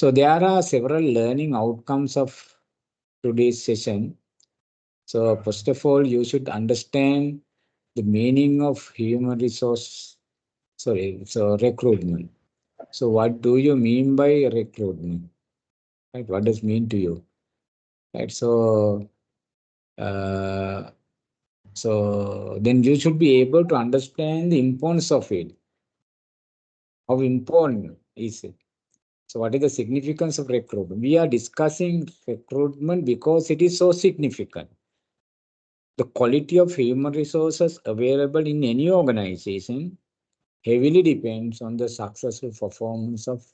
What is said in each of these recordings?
So there are several learning outcomes of today's session. So first of all, you should understand the meaning of human resource, so recruitment. So what do you mean by recruitment? Right? What does mean to you? Right. Uh, so then you should be able to understand the importance of it. How important is it? So what is the significance of recruitment? We are discussing recruitment because it is so significant. The quality of human resources available in any organization heavily depends on the successful performance of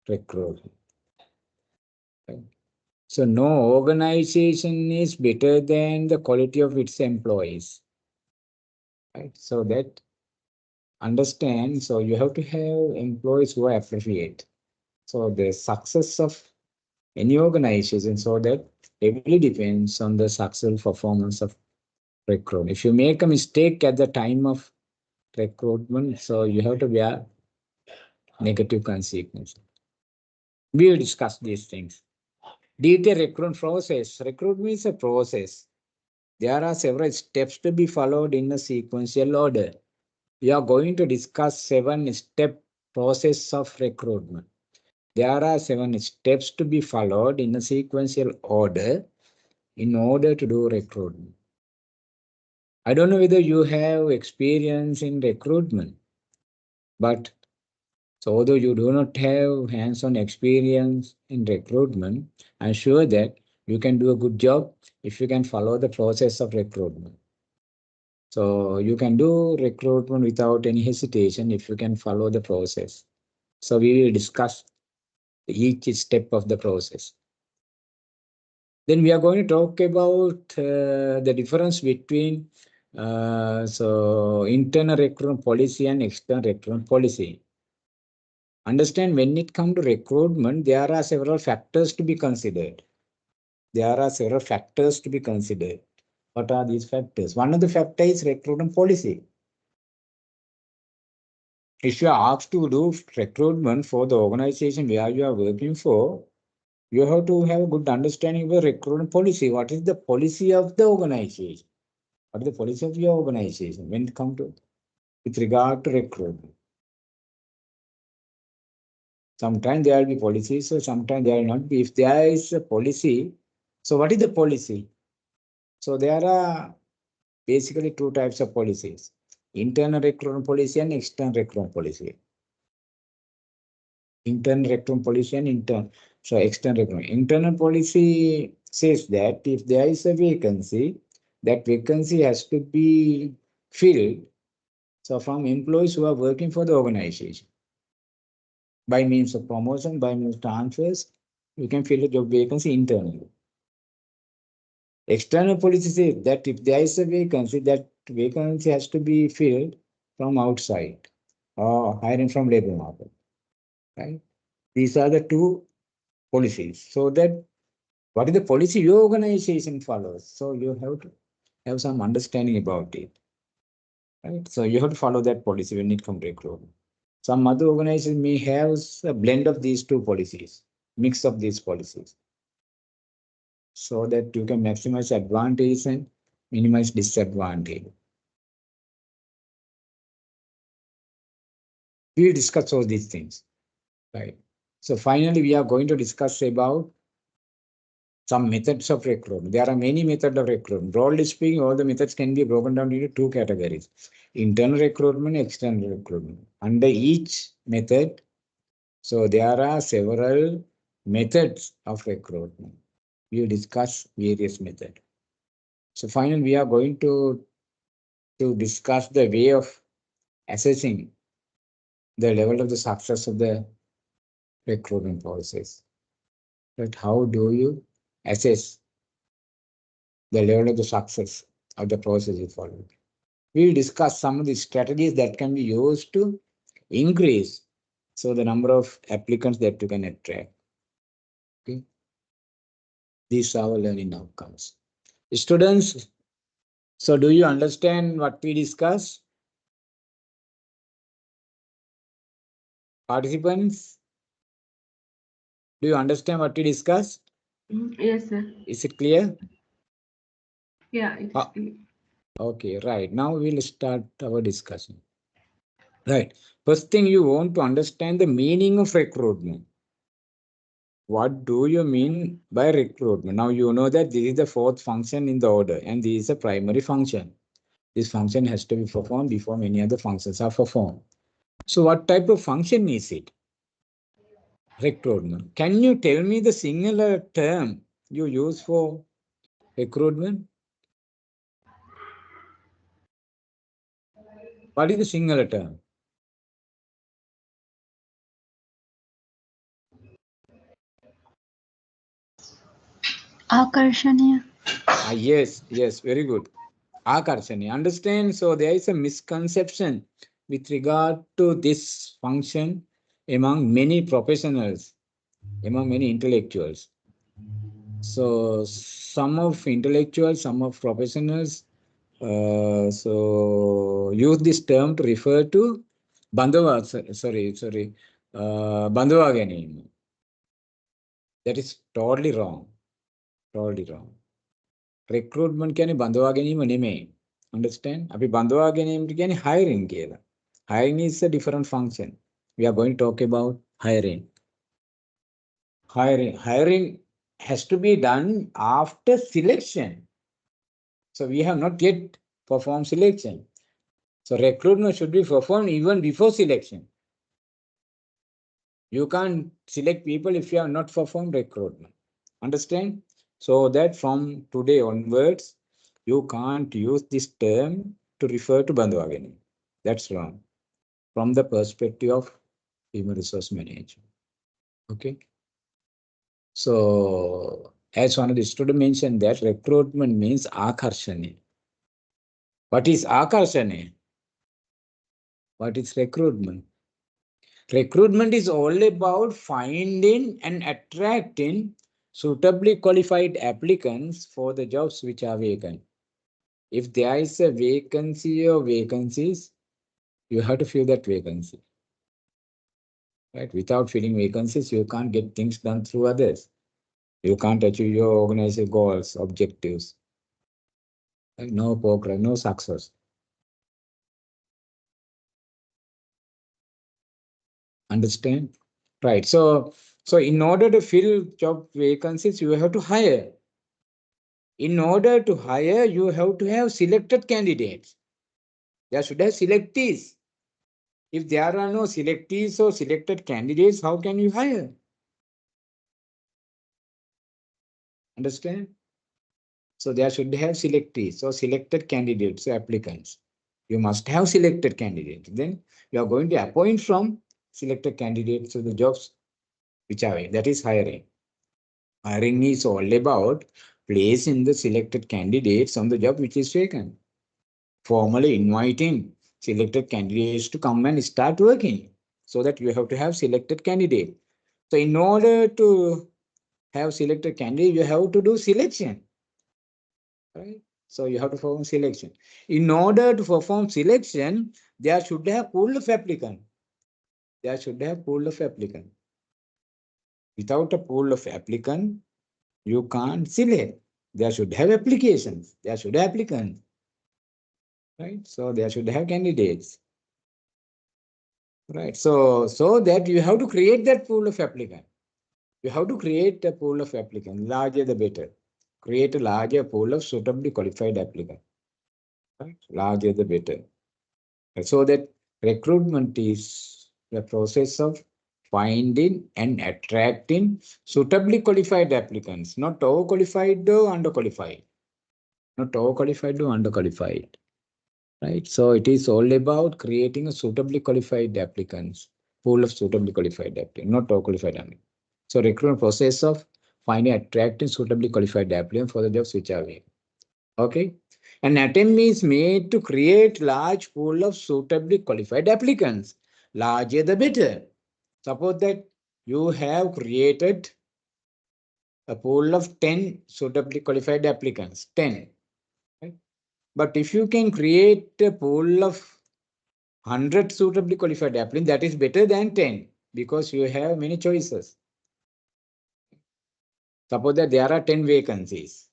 recruitment. Right? So no organization is better than the quality of its employees. Right? So that understand, so you have to have employees who are appropriate. So the success of any organization, so that heavily depends on the successful performance of recruitment. If you make a mistake at the time of recruitment, so you have to bear negative consequences. We will discuss these things. Detailed recruitment process. Recruitment is a process. There are several steps to be followed in a sequential order. We are going to discuss 7-step process of recruitment. There are 7 steps to be followed in a sequential order in order to do recruitment. I don't know whether you have experience in recruitment, but so although you do not have hands-on experience in recruitment, I'm sure that you can do a good job if you can follow the process of recruitment. So you can do recruitment without any hesitation if you can follow the process. So we will discuss each step of the process. Then we are going to talk about the difference between internal recruitment policy and external recruitment policy. Understand, when it comes to recruitment, there are several factors to be considered. There are several factors to be considered. What are these factors? One of the factors is recruitment policy. If you are asked to do recruitment for the organization where you are working for, you have to have a good understanding of the recruitment policy. What is the policy of the organization? What is the policy of your organization when it comes to with regard to recruitment? Sometimes there will be policies, so sometimes there will not be. If there is a policy, so what is the policy? So there are basically 2 types of policies: internal recruitment policy and external recruitment policy. Internal recruitment policy and external recruitment. Internal policy says that if there is a vacancy, that vacancy has to be filled. So from employees who are working for the organization, by means of promotion, by means of transfers, you can fill a job vacancy internally. External policy says that if there is a vacancy, that vacancy has to be filled from outside or hiring from labor market. Right? These are the 2 policies. So that what is the policy your organization follows? So you have to have some understanding about it. Right? So you have to follow that policy when it comes to recruitment. Some other organizations may have a blend of these 2 policies, mix of these policies, so that you can maximize advantage and minimize disadvantage. We will discuss all these things. Right. So finally, we are going to discuss about some methods of recruitment. There are many methods of recruitment. Broadly speaking, all the methods can be broken down into 2 categories: internal recruitment, external recruitment. Under each method, so there are several methods of recruitment. We will discuss various methods. So finally, we are going to discuss the way of assessing the level of the success of the recruitment process. But how do you assess the level of the success of the process you follow? We will discuss some of the strategies that can be used to increase the number of applicants that you can attract. Okay. These are our learning outcomes. Students, so do you understand what we discussed? Participants, Do you understand what we discussed? Yes, sir. Is it clear? Yeah, it's Ah, clear. okay, right. Now we'll start our discussion. Right. First thing, you want to understand the meaning of recruitment. What do you mean by recruitment? Now you know that this is the fourth function in the order and this is a primary function. This function has to be performed before many other functions are performed. So what type of function is it? Recruitment. Can you tell me the singular term you use for recruitment? What is the singular term? आकर्षणीय Yes, very good. Akarshani. Understand? So there is a misconception with regard to this function among many professionals, among many intellectuals. So some of intellectuals, some of professionals, so use this term to refer to Bandhava, Bandhavagani. That is totally wrong. Totally wrong. Recruitment කියන්නේ බඳවා ගැනීම නෙමෙයි. Understand? අපි බඳවා ගැනීමට කියන්නේ hiring කියලා. Hiring is a different function. We are going to talk about hiring. Hiring has to be done after selection. So we have not yet performed selection. So recruitment should be performed even before selection. You can't select people if you have not performed recruitment. Understand? So that from today onwards, you can't use this term to refer to Bandhavagani. That's wrong from the perspective of human resource management. Okay. So as one of the student mentioned that recruitment means akarshani. What is akarshani? What is recruitment? Recruitment is all about finding and attracting suitably qualified applicants for the jobs which are vacant. If there is a vacancy or vacancies, you have to fill that vacancy. Right? Without filling vacancies, you can't get things done through others. You can't achieve your organizational goals, objectives. Right? No progress, no success. Understand? Right. So in order to fill job vacancies, you have to hire. In order to hire, you have to have selected candidates. There should have selectees. If there are no selectees or selected candidates, how can you hire? Understand? So there should have selectees or selected candidates, or applicants. You must have selected candidates. Then you are going to appoint from selected candidates to the jobs which are that is hiring. Hiring is all about placing the selected candidates on the job which is vacant. Formally inviting selected candidates to come and start working. So that you have to have selected candidate. So in order to have selected candidate, you have to do selection. Right? So you have to perform selection. In order to perform selection, there should have pool of applicant. There should have pool of applicant. Without a pool of applicant, you can't select. There should have applications. There should have applicants. Right? So there should have candidates. Right. So that you have to create that pool of applicant. You have to create a pool of applicants. Larger the better. Create a larger pool of suitably qualified applicants. Right? Larger the better. So that recruitment is the process of finding and attracting suitably qualified applicants, not overqualified or underqualified. Not overqualified or underqualified. Right? So it is all about creating a suitably qualified applicants, pool of suitably qualified applicants, not overqualified applicants. So recruitment process of finding attracting suitably qualified applicants for the jobs which are available. Okay. An attempt is made to create large pool of suitably qualified applicants. Larger the better. Suppose that you have created a pool of 10 suitably qualified applicants. 10. Right? But if you can create a pool of 100 suitably qualified applicants, that is better than 10 because you have many choices. Suppose that there are 10 vacancies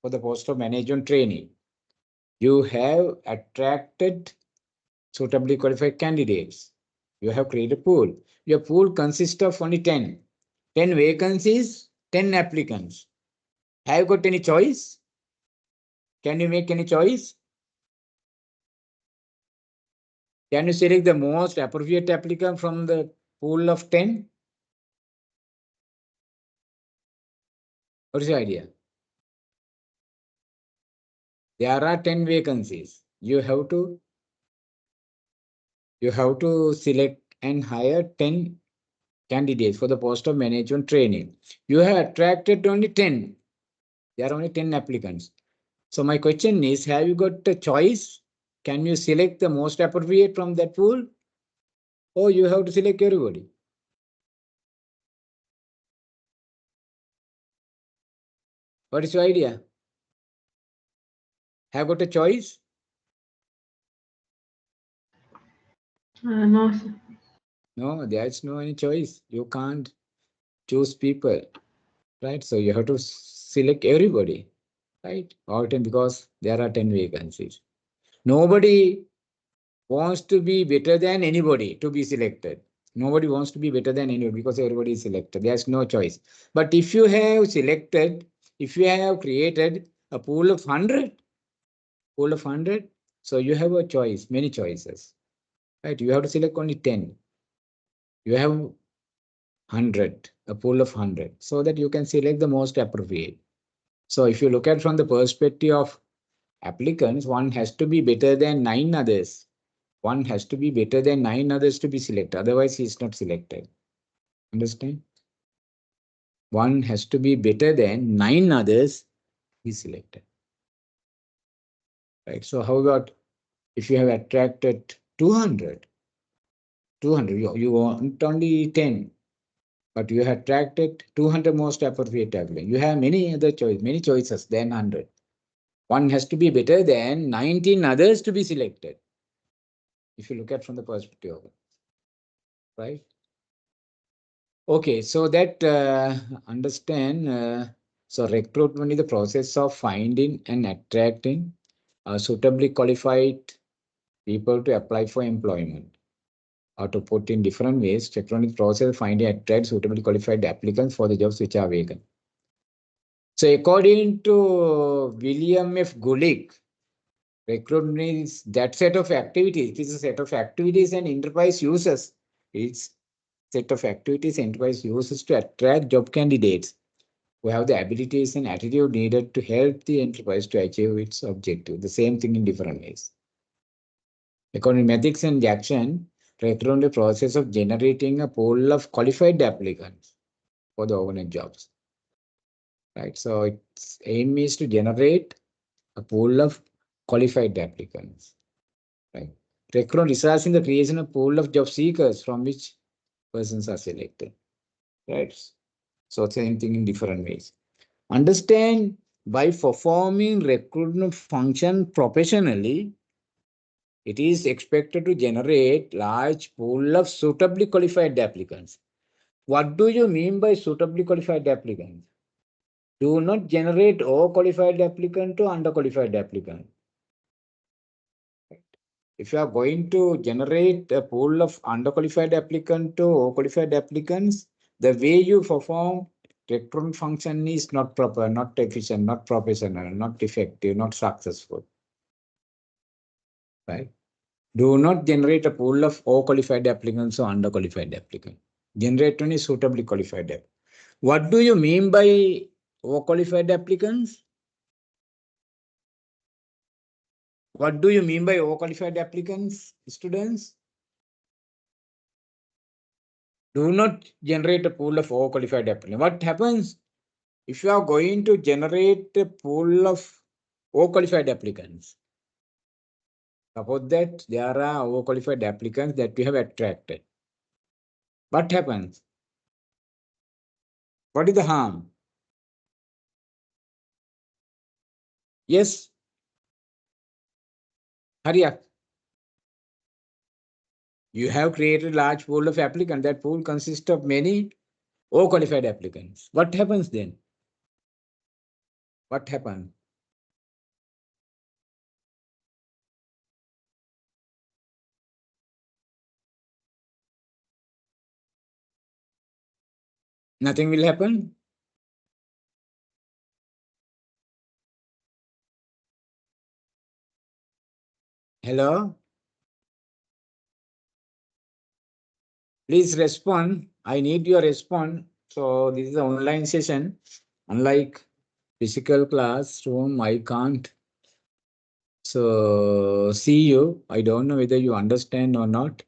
for the post of management trainee. You have attracted suitably qualified candidates. You have created a pool. Your pool consists of only 10. 10 vacancies, 10 applicants. Have you got any choice? Can you make any choice? Can you select the most appropriate applicant from the pool of 10? What is the idea? There are 10 vacancies. You have to select and hire 10 candidates for the post of management training. You have attracted only 10. There are only 10 applicants. So my question is, have you got a choice? Can you select the most appropriate from that pool? Or you have to select everybody? What is your idea? Have got a choice? No, sir. No, there is no any choice. You can't choose people, right? So you have to select everybody, right? All 10 because there are 10 vacancies. Nobody wants to be better than anybody to be selected. Nobody wants to be better than anybody because everybody is selected. There's no choice. But if you have selected, if you have created a pool of 100, so you have a choice, many choices, right? You have to select only 10. You have 100, a pool of 100, so that you can select the most appropriate. So if you look at from the perspective of applicants, one has to be better than 9 others. One has to be better than 9 others to be selected. Otherwise, he is not selected. Understand? One has to be better than 9 others to be selected. Right? So how about if you have attracted 200? 200, you want only 10, but you have attracted 200 most appropriate applicants. You have many other choices, many choices than 100. One has to be better than 19 others to be selected. If you look at from the perspective of it, right? Okay, so that understand. So recruitment is the process of finding and attracting suitably qualified people to apply for employment. Or to put in different ways, recruitment is the process of finding and attract suitably qualified applicants for the jobs which are vacant. So according to William F. Gulick, recruitment is that set of activities. It is a set of activities and enterprise uses. It's set of activities enterprise uses to attract job candidates who have the abilities and attitude needed to help the enterprise to achieve its objective. The same thing in different ways. According to Ethics and Jackson, recruitment is the process of generating a pool of qualified applicants for the overnight jobs. Right. So its aim is to generate a pool of qualified applicants. Right. Recruitment results in the creation of pool of job seekers from which persons are selected. Right. So same thing in different ways. Understand, by performing recruitment function professionally, it is expected to generate large pool of suitably qualified applicants. What do you mean by suitably qualified applicants? Do not generate overqualified applicant to underqualified applicant. If you are going to generate a pool of underqualified applicant to overqualified applicants, the way you perform recruitment function is not proper, not efficient, not professional, not effective, not successful. Right? Do not generate a pool of overqualified applicants or underqualified applicants. Generate only suitably qualified applicants. What do you mean by overqualified applicants? What do you mean by overqualified applicants, students? Do not generate a pool of overqualified applicants. What happens if you are going to generate a pool of overqualified applicants? Suppose that there are overqualified applicants that we have attracted. What happens? What is the harm? Yes? Hurry up. You have created a large pool of applicants. That pool consists of many O qualified applicants. What happens then? What happens? Nothing will happen. Hello? Please respond. I need your response. So this is an online session. Unlike physical classroom, I can't see you. I don't know whether you understand or not.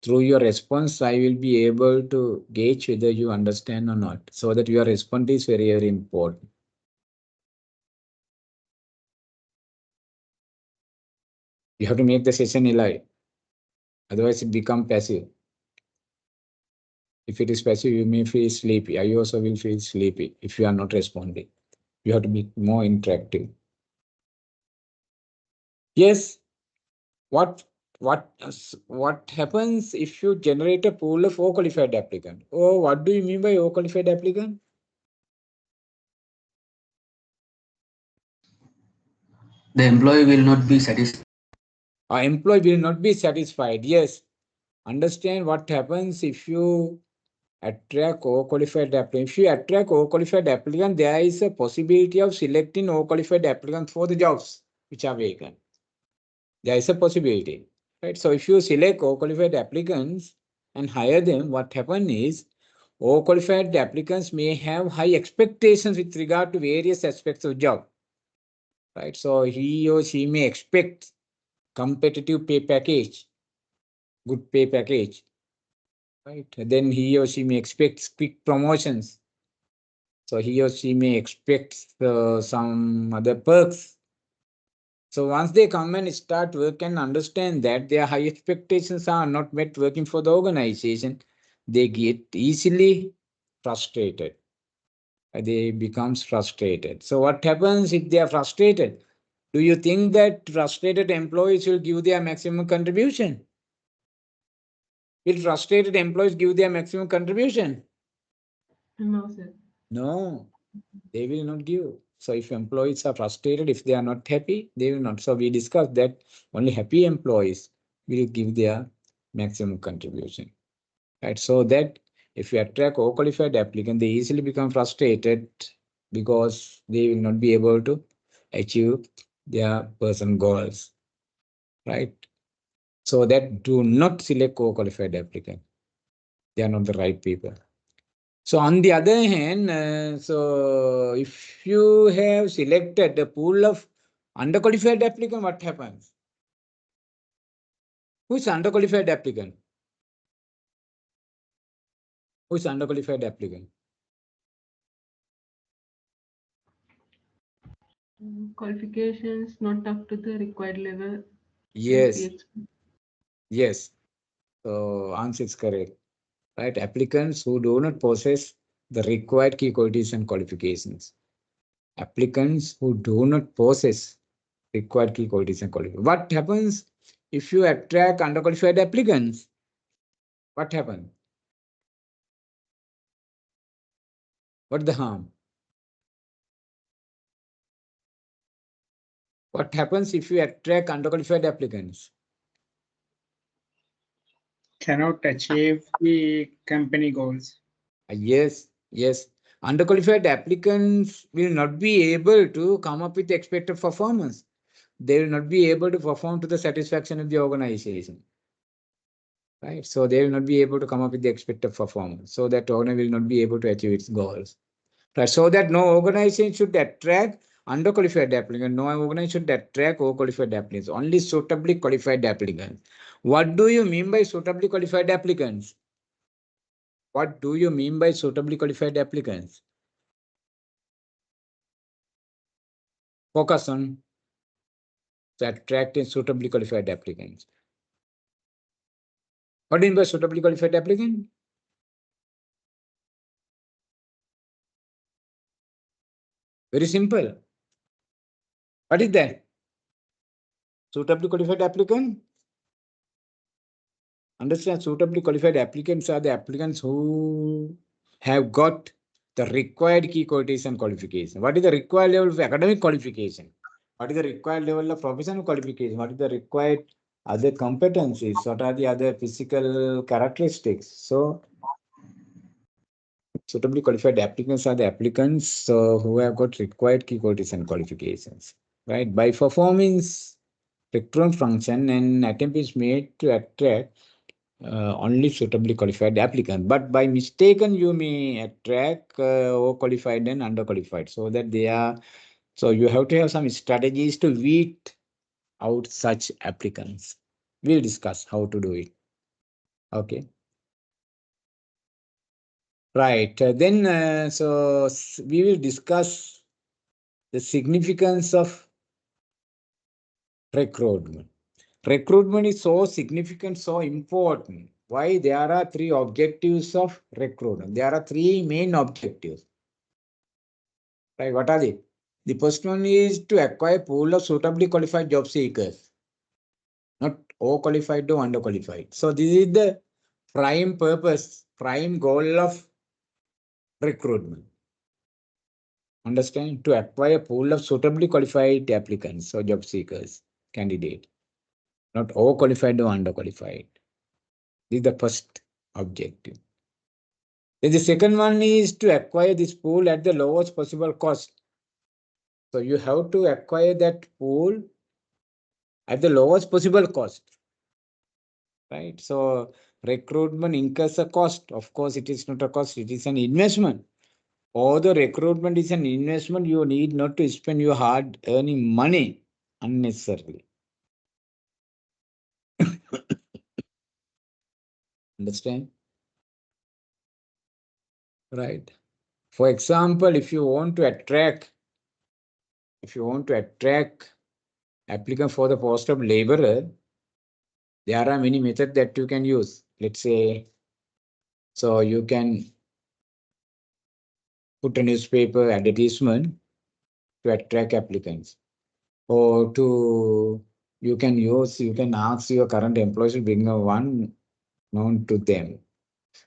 Through your response, I will be able to gauge whether you understand or not. So that your response is very, very important. You have to make the session alive. Otherwise, it becomes passive. If it is passive, you may feel sleepy. I also will feel sleepy if you are not responding. You have to be more interactive. Yes. What what happens if you generate a pool of O-qualified applicant? Oh, what do you mean by O-qualified applicant? The employee will not be satisfied. Our employee will not be satisfied. Yes. Understand what happens if you attract O-qualified applicant. If you attract O-qualified applicant, there is a possibility of selecting O-qualified applicants for the jobs which are vacant. There is a possibility, right? So if you select O-qualified applicants and hire them, what happens is qualified applicants may have high expectations with regard to various aspects of job, right? So he or she may expect competitive pay package, good pay package, right? Then he or she may expect quick promotions. So he or she may expect some other perks. So once they come and start work and understand that their high expectations are not met working for the organization, they get easily frustrated. They becomes frustrated. So what happens if they are frustrated? Do you think that frustrated employees will give their maximum contribution? Will frustrated employees give their maximum contribution? No, sir. No, they will not give. So if employees are frustrated, if they are not happy, they will not. So we discussed that only happy employees will give their maximum contribution. Right. So that if you attract qualified applicant, they easily become frustrated because they will not be able to achieve their person goals. Right. So that do not select qualified applicant. They are not the right people. So on the other hand, so if you have selected a pool of underqualified applicant, what happens? Who is underqualified applicant? Who is underqualified applicant? Qualifications not up to the required level as Yes, we expect. yes. So answer is correct. Right? Applicants who do not possess the required key qualities and qualifications. Applicants who do not possess required key qualities and qualifications. What happens if you attract underqualified applicants? What happens? What the harm? What happens if you attract underqualified applicants? Cannot achieve the company goals. Yes, yes. Underqualified applicants will not be able to come up with expected performance. They will not be able to perform to the satisfaction of the organization. Right? So they will not be able to come up with the expected performance. So that owner will not be able to achieve its goals. Right? So that no organization should attract underqualified applicants. No organization should attract overqualified applicants. Only suitably qualified applicants. What do you mean by suitably qualified applicants? What do you mean by suitably qualified applicants? Focus on attracting suitably qualified applicants. What do you mean by suitably qualified applicant? Very simple. What is that? Suitably qualified applicant? Understand, suitably qualified applicants are the applicants who have got the required key qualities and qualification. What is the required level of academic qualification? What is the required level of professional qualification? What is the required other competencies? What are the other physical characteristics? So, suitably qualified applicants are the applicants who have got required key qualities and qualifications. Right? By performance recruitment function, an attempt is made to attract only suitably qualified applicant, but by mistaken you may attract overqualified and underqualified, so that they are. So you have to have some strategies to weed out such applicants. We'll discuss how to do it. Okay. Right. Then we will discuss the significance of recruitment. Recruitment is so significant, so important. Why? There are three objectives of recruitment. There are three main objectives. Right? What are they? The first one is to acquire a pool of suitably qualified job seekers, not overqualified or underqualified. So this is the prime purpose, prime goal of recruitment. Understand? To acquire a pool of suitably qualified applicants or job seekers, candidate, not overqualified or underqualified. This is the first objective. Then the second one is to acquire this pool at the lowest possible cost. So you have to acquire that pool at the lowest possible cost. Right? So recruitment incurs a cost. Of course, it is not a cost, it is an investment. Although recruitment is an investment, you need not to spend your hard earning money unnecessarily. Understand? Right. For example, if you want to attract applicant for the post of laborer, there are many methods that you can use. Let's say, so you can put a newspaper advertisement to attract applicants, or you can ask your current employees to bring one known to them.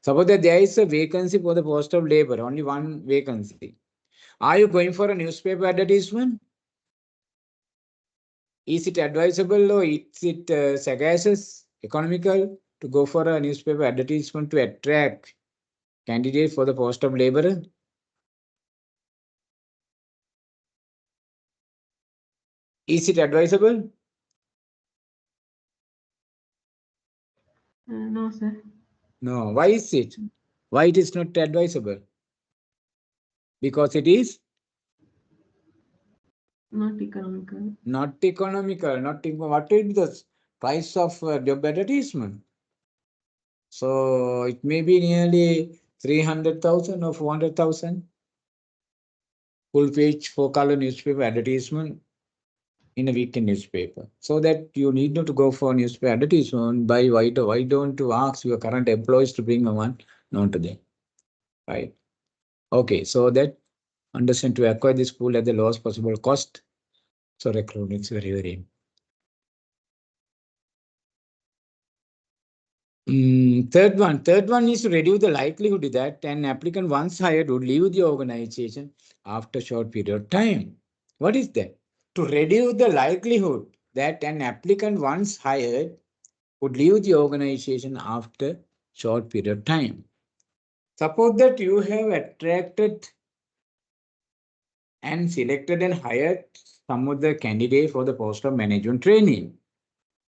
Suppose that there is a vacancy for the post of labor, only one vacancy. Are you going for a newspaper advertisement? Is it advisable or is it sagacious, economical to go for a newspaper advertisement to attract candidates for the post of laborer? Is it advisable? No, sir. No. Why is it? Why it is not advisable? Because it is Not economical. not economical. What is the price of job advertisement? So it may be nearly 300,000 or 400,000 full page 4-color newspaper advertisement in a weekend newspaper. So that you need not to go for newspaper advertisement. Why don't you ask your current employees to bring one known to them? Right. Okay, so that understand to acquire this pool at the lowest possible cost. So recruitment is very, very Third one is to reduce the likelihood that an applicant once hired would leave the organization after a short period of time. What is that? To reduce the likelihood that an applicant once hired would leave the organization after short period of time. Suppose that you have attracted and selected and hired some of the candidates for the post of management training,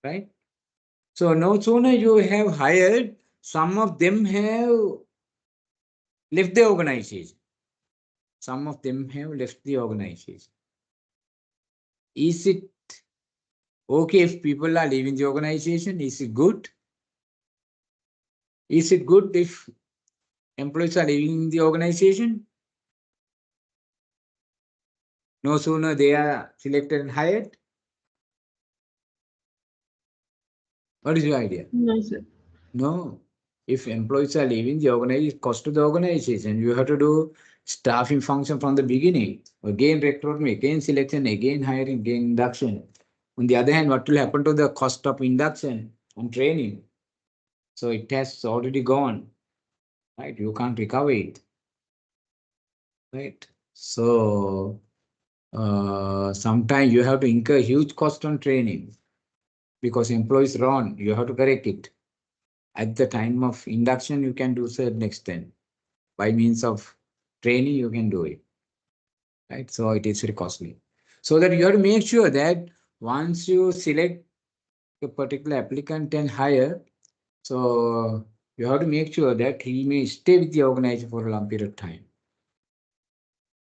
right? So no sooner you have hired, some of them have left the organization. Some of them have left the organization. Is it okay if people are leaving the organization? Is it good? Is it good if employees are leaving the organization? No sooner they are selected and hired. What is your idea? No, sir. No. If employees are leaving the organization, cost to the organization, you have to do staffing function from the beginning. Again recruitment, again selection, again hiring, again induction. On the other hand, what will happen to the cost of induction and training? So it has already gone, right? You can't recover it. right? So sometimes you have to incur huge cost on training because employees wrong. You have to correct it. At the time of induction, you can do certain extent. By means of training, you can do it, right? So it is very costly. So that you have to make sure that once you select a particular applicant and hire, so you have to make sure that he may stay with the organization for a long period of time,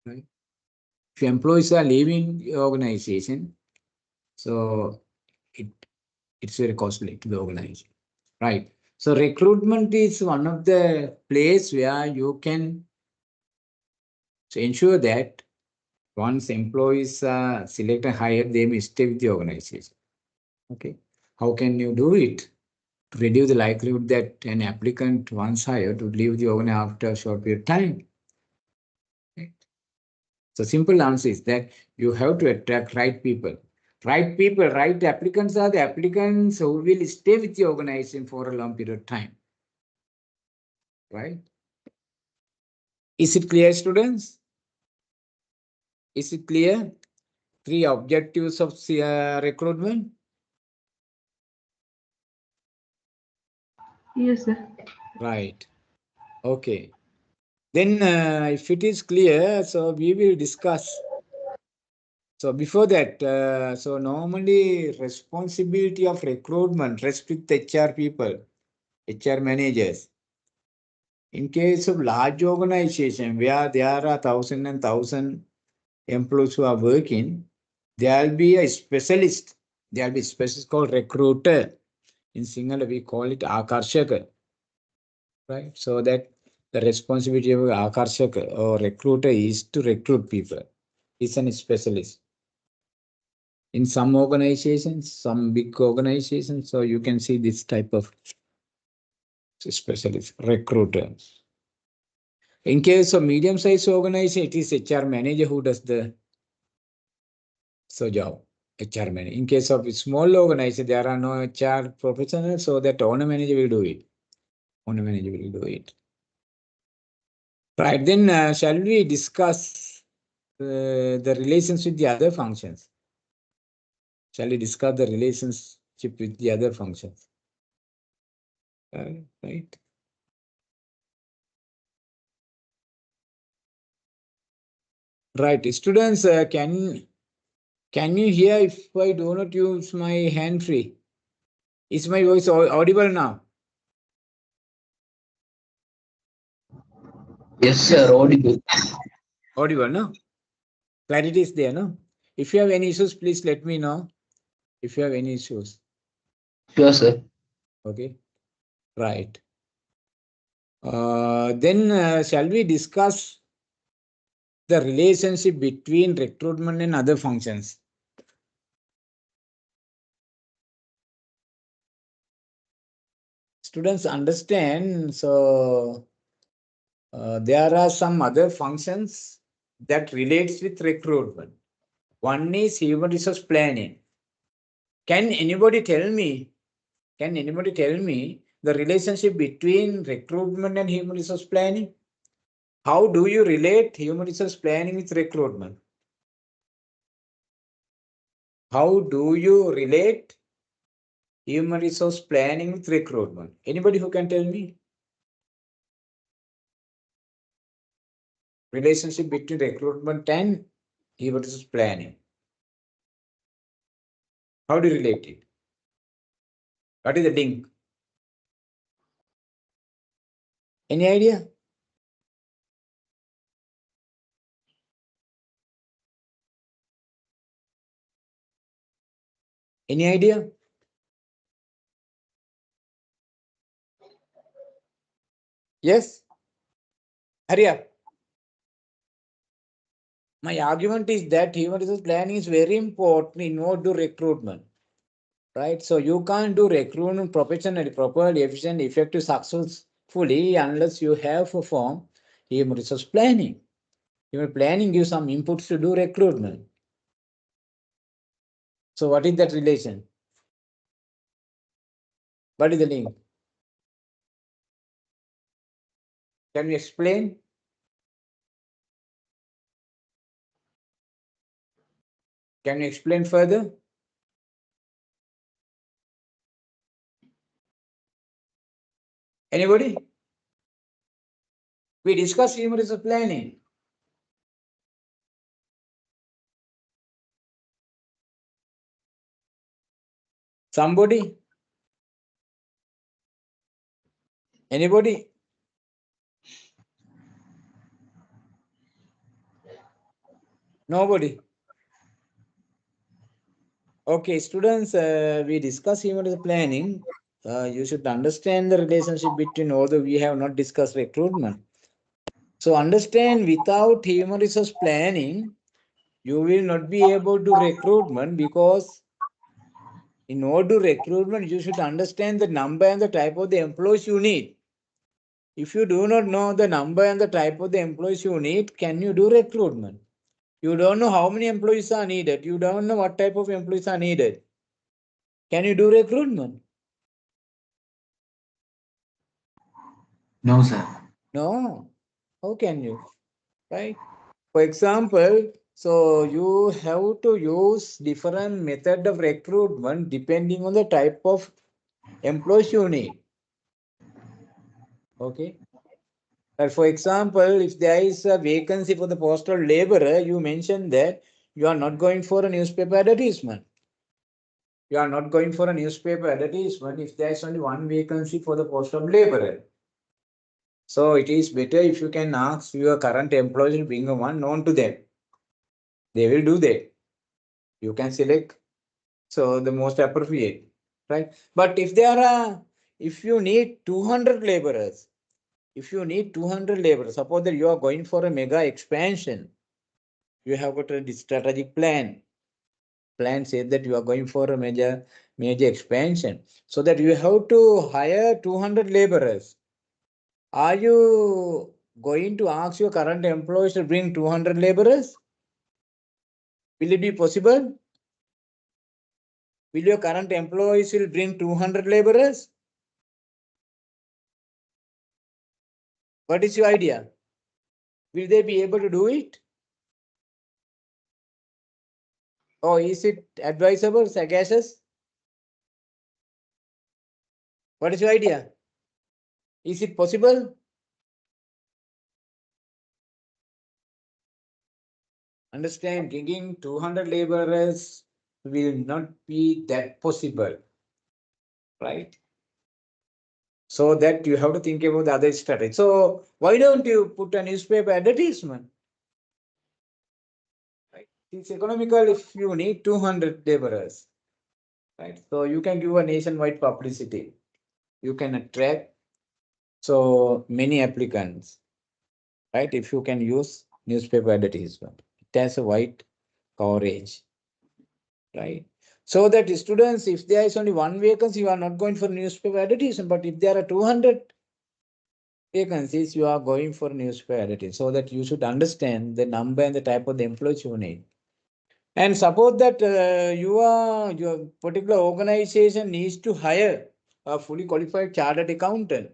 right? If employees are leaving the organization, so it's very costly to the organization, right? So recruitment is one of the place where you can ensure that once employees are selected and hired, they may stay with the organization. Okay. How can you do it? To reduce the likelihood that an applicant once hired would leave the organization after a short period of time. Right? So simple answer is that you have to attract right people. Right people, right applicants are the applicants who will stay with the organization for a long period of time. Right? Is it clear, students? Is it clear? 3 objectives of recruitment. Yes, sir. Right. Okay. Then if it is clear, so we will discuss. So before that, so normally responsibility of recruitment rests with HR people, HR managers. In case of large organization where there are thousand and thousand employees who are working, there will be a specialist. There will be a specialist called recruiter. In Sinhala, we call it Akarshaka. Right? So that the responsibility of Akarshaka or recruiter is to recruit people. He's a specialist. In some organizations, some big organizations, so you can see this type of specialist recruiter. In case of medium-sized organization, it is HR manager who does the job. HR manager. In case of small organization, there are no HR professionals, so that owner manager will do it. Owner manager will do it. Right, then shall we discuss the relations with the other functions? Shall we discuss the relationship with the other functions? Right. Right, students, can you hear if I do not use my hand free? Is my voice audible now? Yes, sir. Audible. Audible, no? Clarity is there, no? If you have any issues, please let me know. If you have any issues. Sure, sir. Okay, right. Then shall we discuss the relationship between recruitment and other functions? Students understand, so there are some other functions that relates with recruitment. One is human resource planning. Can anybody tell me the relationship between recruitment and human resource planning? How do you relate human resource planning with recruitment? How do you relate human resource planning with recruitment? Anybody who can tell me? Relationship between recruitment and human resource planning. How do you relate it? What is the link? Any idea? Any idea? Yes? Hurry up. My argument is that human resource planning is very important in order to recruitment. Right? So you can't do recruitment professionally, properly, efficiently, effective, successfully unless you have performed human resource planning. Human planning gives some inputs to do recruitment. So what is that relation? What is the link? Can we explain? Can you explain further? Anybody? We discussed human resource planning. Somebody? Anybody? Nobody? Okay, students, we discuss human resource planning. You should understand the relationship between, although we have not discussed recruitment. So understand, without human resource planning, you will not be able to recruitment, because in order to recruitment, you should understand the number and the type of the employees you need. If you do not know the number and the type of the employees you need, can you do recruitment? You don't know how many employees are needed. You don't know what type of employees are needed. Can you do recruitment? No, sir. No. How can you? Right? For example, so you have to use different method of recruitment depending on the type of employees you need. Okay. For example, if there is a vacancy for the postal laborer, you mentioned that you are not going for a newspaper advertisement. You are not going for a newspaper advertisement if there is only one vacancy for the postal laborer. So it is better if you can ask your current employees to bring one known to them. They will do that. You can select so the most appropriate, right? But if there are, if you need 200 laborers, suppose that you are going for a mega expansion, you have got a strategic plan. Plan says that you are going for a major expansion, so that you have to hire 200 laborers. Are you going to ask your current employees to bring 200 laborers? Will it be possible? Will your current employees will bring 200 laborers? What is your idea? Will they be able to do it? Or is it advisable, sagacious? What is your idea? Is it possible? Understand, bringing 200 laborers will not be that possible, right? So that you have to think about the other strategy. So why don't you put a newspaper advertisement? Right? It's economical if you need 200 laborers, right? So you can give a nationwide publicity. You can attract so many applicants, right? If you can use newspaper advertisement, it has a wide coverage, right? So that students, if there is only one vacancy, you are not going for newspaper advertisement. But if there are 200 vacancies, you are going for newspaper advertisement. So that you should understand the number and the type of the employees you need. And suppose that your particular organization needs to hire a fully qualified chartered accountant,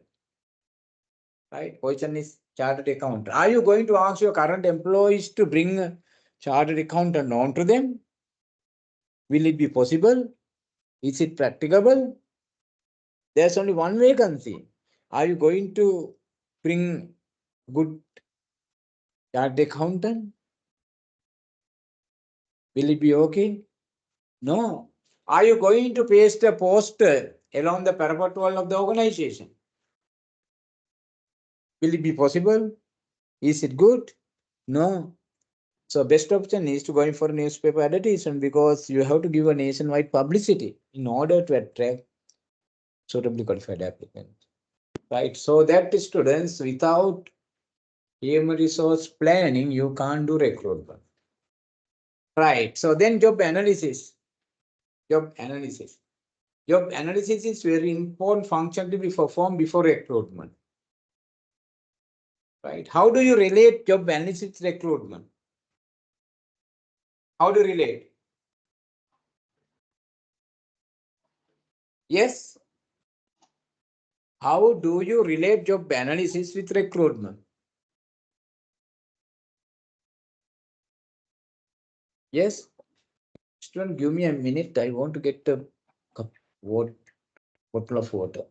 right? Question is chartered accountant. Are you going to ask your current employees to bring a chartered accountant on to them? Will it be possible? Is it practicable? There's only one vacancy. Are you going to bring good chartered accountant? Will it be okay? No. Are you going to paste a poster along the parapet wall of the organization? Will it be possible? Is it good? No. So best option is to go in for newspaper advertisement, because you have to give a nationwide publicity in order to attract suitably qualified applicants. Right. So that students, without human resource planning, you can't do recruitment. Right. So then job analysis. Job analysis. Job analysis is very important function to be performed before recruitment. Right. How do you relate job analysis to recruitment? How do you relate? Yes. How do you relate job analysis with recruitment? Yes. Student, give me a minute. I want to get a bottle of water.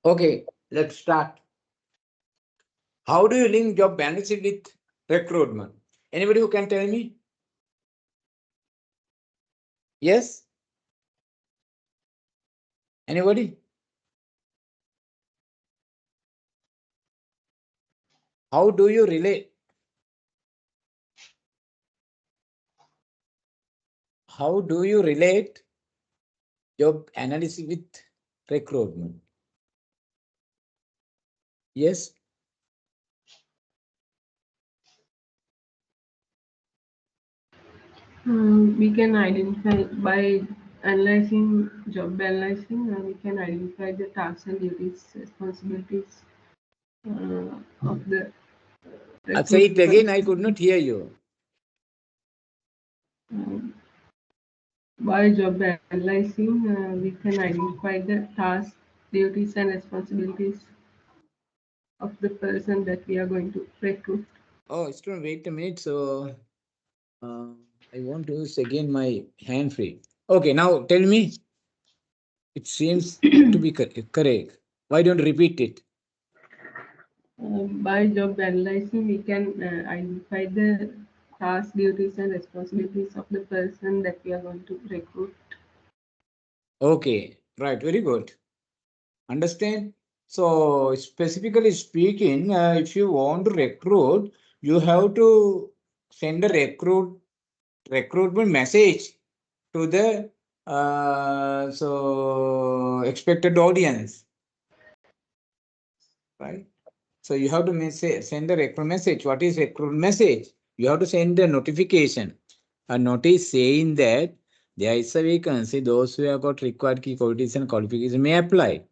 Okay, let's start. How do you link job analysis with recruitment? Anybody who can tell me? Yes? Anybody? How do you relate? How do you relate job analysis with recruitment? Yes? We can identify by analyzing job analyzing. We can identify the tasks and duties, responsibilities of the I'll say it again. I recruitment. could not hear you. By job analyzing, we can identify the tasks, duties, and responsibilities of the person that we are going to recruit. Oh, student, wait a minute. So I want to use again my hand free. Okay, now tell me. It seems to be correct. Why don't you repeat it? By job analyzing, we can identify the tasks, duties, and responsibilities of the person that we are going to recruit. Okay, right. Very good. Understand? So specifically speaking, if you want to recruit, you have to send a recruitment message to the so expected audience, right? So you have to send a recruit message. What is recruit message? You have to send a notification, a notice saying that there is a vacancy. Those who have got required key qualities and qualifications may apply.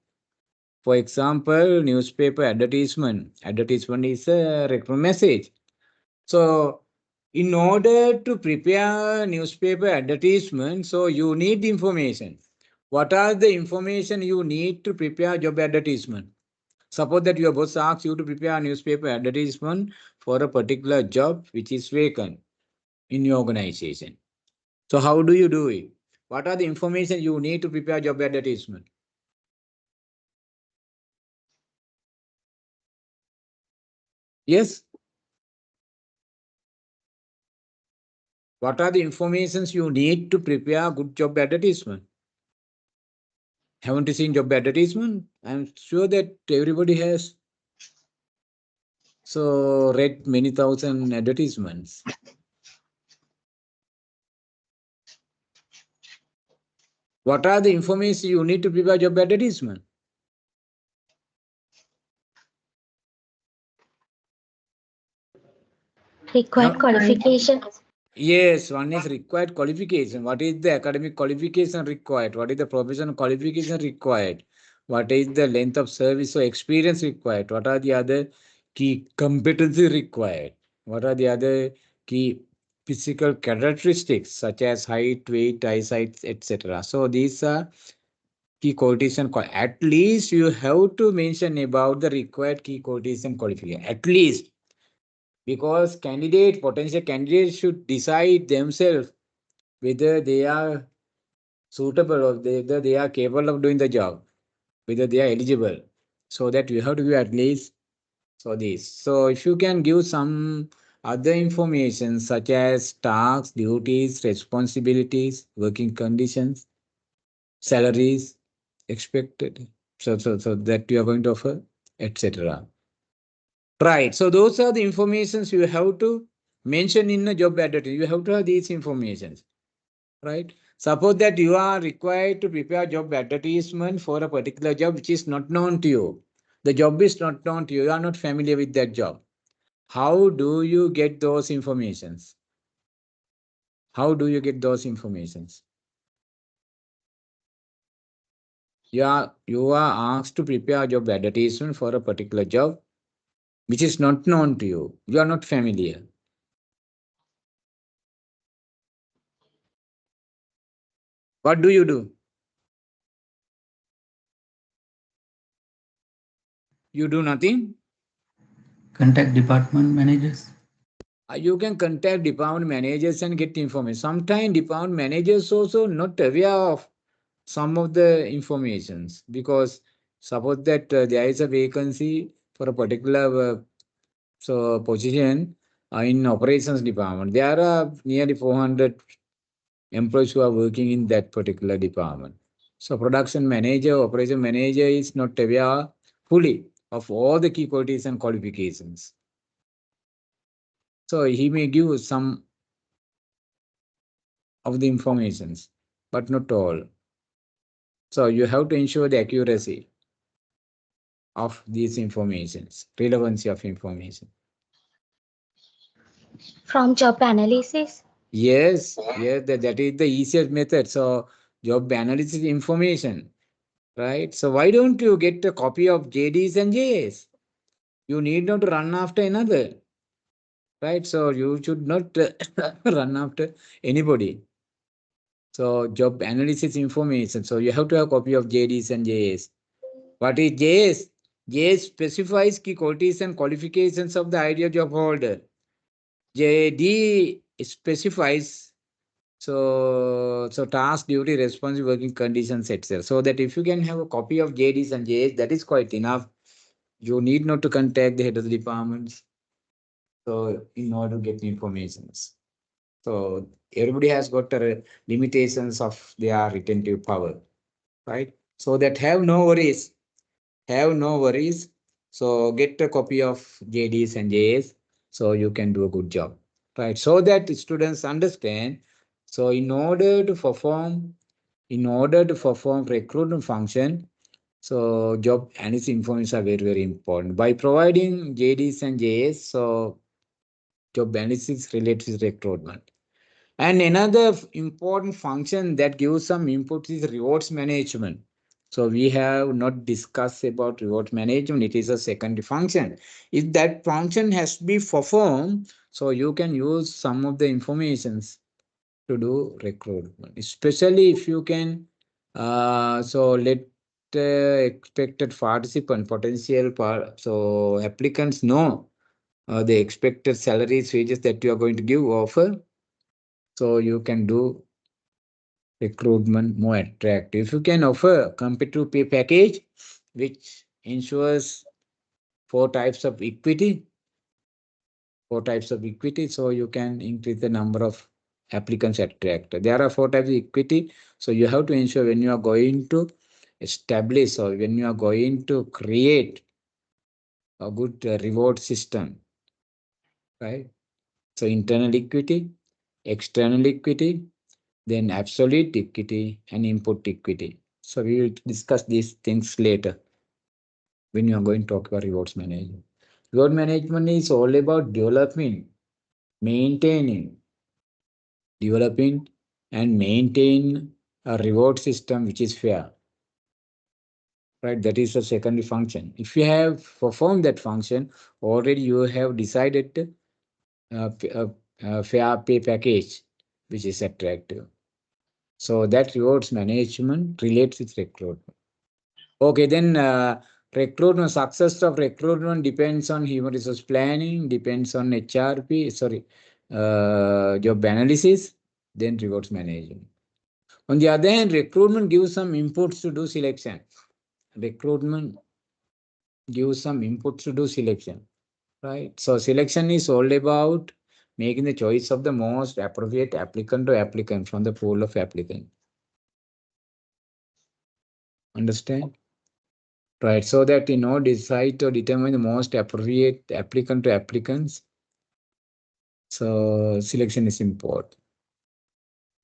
For example, newspaper advertisement. Advertisement is a recruit message. So in order to prepare newspaper advertisement, so you need information. What are the information you need to prepare job advertisement? Suppose that your boss asks you to prepare a newspaper advertisement for a particular job which is vacant in your organization. So how do you do it? What are the information you need to prepare job advertisement? Yes? What are the informations you need to prepare good job advertisement? Haven't you seen job advertisement? I'm sure that everybody has so read many thousand advertisements. What are the information you need to prepare job advertisement? Required qualification. Yes, one is required qualification. What is the academic qualification required? What is the professional qualification required? What is the length of service or experience required? What are the other key competency required? What are the other key physical characteristics such as height, weight, eyesight, etc. So these are key qualities and at least you have to mention about the required key qualities and qualification. At least because potential candidates should decide themselves whether they are suitable or whether they are capable of doing the job, whether they are eligible. So that you have to give at least so this. So if you can give some other information such as tasks, duties, responsibilities, working conditions, salaries expected, so that you are going to offer, etc. Right. So those are the informations you have to mention in a job advertisement. You have to have these informations. Right. Suppose that you are required to prepare job advertisement for a particular job which is not known to you. The job is not known to you. You are not familiar with that job. How do you get those informations? How do you get those informations? You are asked to prepare a job advertisement for a particular job which is not known to you. You are not familiar. What do you do? You do nothing. Contact department managers. You can contact department managers and get information. Sometimes department managers also not aware of some of the informations, because suppose that there is a vacancy for a particular position in operations department. There are nearly 400 employees who are working in that particular department. So production manager, operation manager is not aware fully of all the key qualities and qualifications. So he may give some of the informations, but not all. So you have to ensure the accuracy of these informations, relevancy of information. From job analysis. Yes, that is the easiest method. So job analysis information, right? So why don't you get a copy of JDs and JS? You need not run after another, right? So you should not run after anybody. So job analysis information. So you have to have a copy of JDs and JS. What is JS? JS specifies key qualities and qualifications of the ideal job holder. JD specifies task, duty, responsibility, working conditions, etc. So that if you can have a copy of JDs and JS, that is quite enough. You need not to contact the head of the departments. So in order to get information. So everybody has got limitations of their retentive power, right? So that have no worries. Have no worries. So get a copy of JDs and JS so you can do a good job, right? So that students understand. So in order to perform recruitment function, so job analysis information are very, very important. By providing JDs and JS, so job analysis relates with recruitment. And another important function that gives some input is rewards management. So we have not discussed about rewards management. It is a secondary function. If that function has to be performed, so you can use some of the informations to do recruitment, especially if you can let expected participant, so applicants know the expected salaries, wages that you are going to give offer. So you can do recruitment more attractive. If you can offer competitive pay package, which ensures four types of equity, so you can increase the number of applicants attracted. There are four types of equity. So you have to ensure when you are going to establish or when you are going to create a good reward system, right? So internal equity, external equity, then absolute equity and input equity. So we will discuss these things later when you are going to talk about rewards management. Reward management is all about developing, maintaining, and maintain a reward system which is fair. Right, that is the secondary function. If you have performed that function, already you have decided a fair pay package which is attractive. So that rewards management relates with recruitment. Okay, then recruitment, success of recruitment depends on human resource planning, depends on HRP, job analysis, then rewards management. On the other hand, recruitment gives some inputs to do selection. Recruitment gives some inputs to do selection, right? So selection is all about making the choice of the most appropriate applicant or applicant from the pool of applicants. Understand? Right, so that decide to determine the most appropriate applicant to applicants. So selection is important.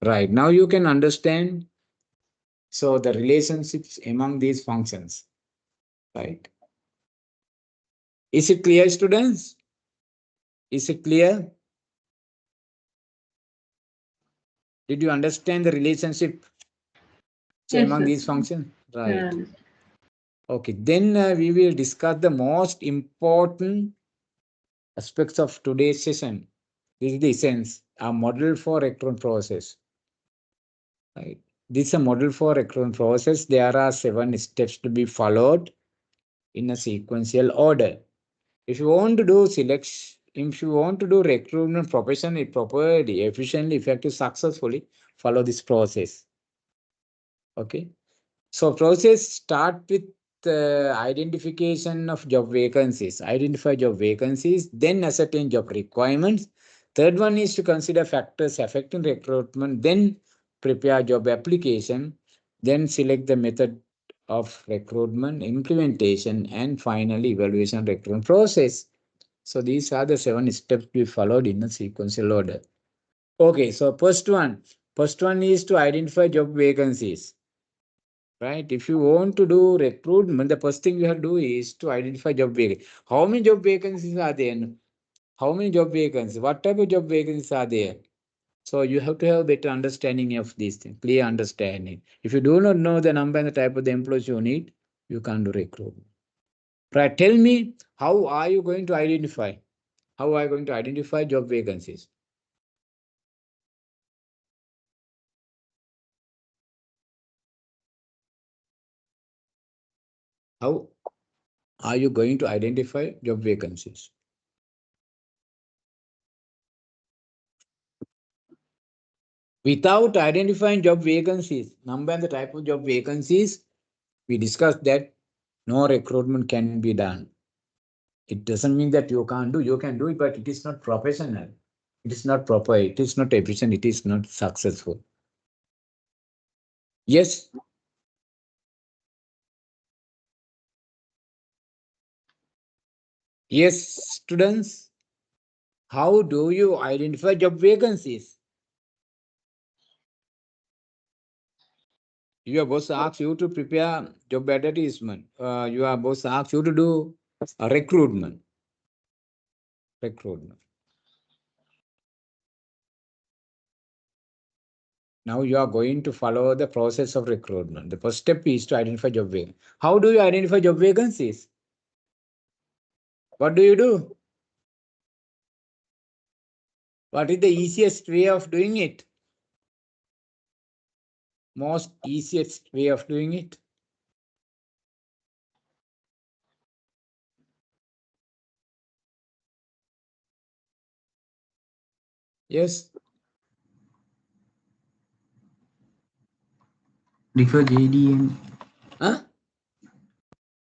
Right, now you can understand so the relationships among these functions. Right. Is it clear, students? Is it clear? Did you understand the relationship Yes, among sir. these functions? Yeah, I Right. understand. Okay, then we will discuss the most important aspects of today's session. This is the essence, a model for recruitment process. Right. This is a model for recruitment process. There are 7 steps to be followed in a sequential order. If you want to do selection, if you want to do recruitment professionally, properly, efficiently, effectively, successfully, follow this process. Okay. So process start with identification of job vacancies. Identify job vacancies, then ascertain job requirements. Third one is to consider factors affecting recruitment, then prepare job application, then select the method of recruitment, implementation, and finally evaluation recruitment process. So these are the 7 steps we followed in a sequential order. Okay, so first one is to identify job vacancies. Right? If you want to do recruitment, the first thing you have to do is to identify job vacancies. How many job vacancies are there? How many job vacancies? What type of job vacancies are there? So you have to have better understanding of these things, clear understanding. If you do not know the number and the type of the employees you need, you can't do recruitment. Right? Tell me, how are you going to identify? How are you going to identify job vacancies? How are you going to identify job vacancies? Without identifying job vacancies, number and the type of job vacancies, we discussed that no recruitment can be done. It doesn't mean that you can't do, you can do it, but it is not professional. It is not proper, it is not efficient, it is not successful. Yes? Yes, students? How do you identify job vacancies? Your boss asks you to prepare job advertisement. Your boss asks you to do a recruitment. Recruitment. Now you are going to follow the process of recruitment. The first step is to identify job vacancies. How do you identify job vacancies? What do you do? What is the easiest way of doing it? Most easiest way of doing it? Yes. Refer JD and Huh?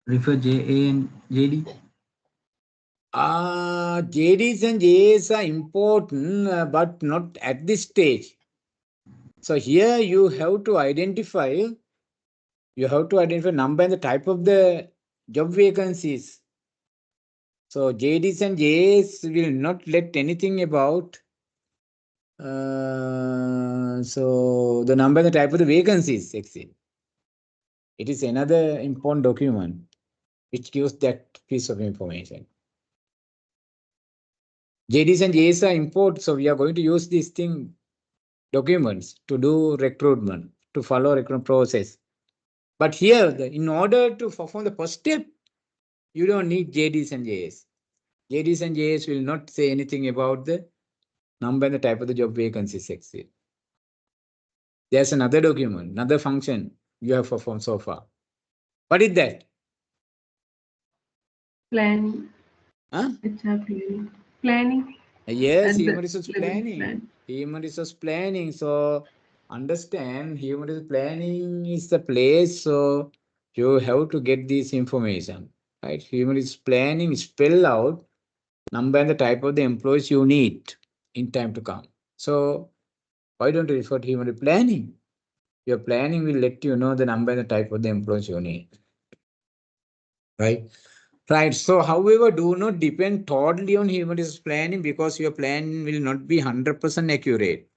refer JA and JD. JDs and JAs are important, but not at this stage. So here you have to identify number and the type of the job vacancies. So JDs and JAs will not let anything about so the number and the type of the vacancies exist. It is another important document which gives that piece of information. JDs and JAs are important, so we are going to use these documents to do recruitment, to follow recruitment process. But here, in order to perform the first step, you don't need JDs and JAs. JDs and JAs will not say anything about the number and the type of the job vacancies exist. There's another document, another function you have performed so far. What is that? Planning. Huh? HR planning. Planning. Yes, At the human resource level planning. plan. Human resource planning. So understand human resource planning is the place, so you have to get this information, right? Human resource planning spell out number and the type of the employees you need in time to come. So why don't you refer to human resource planning? Your planning will let you know the number and the type of the employees you need, right? Right. So, however, do not depend totally on human resource planning because your plan will not be 100% accurate.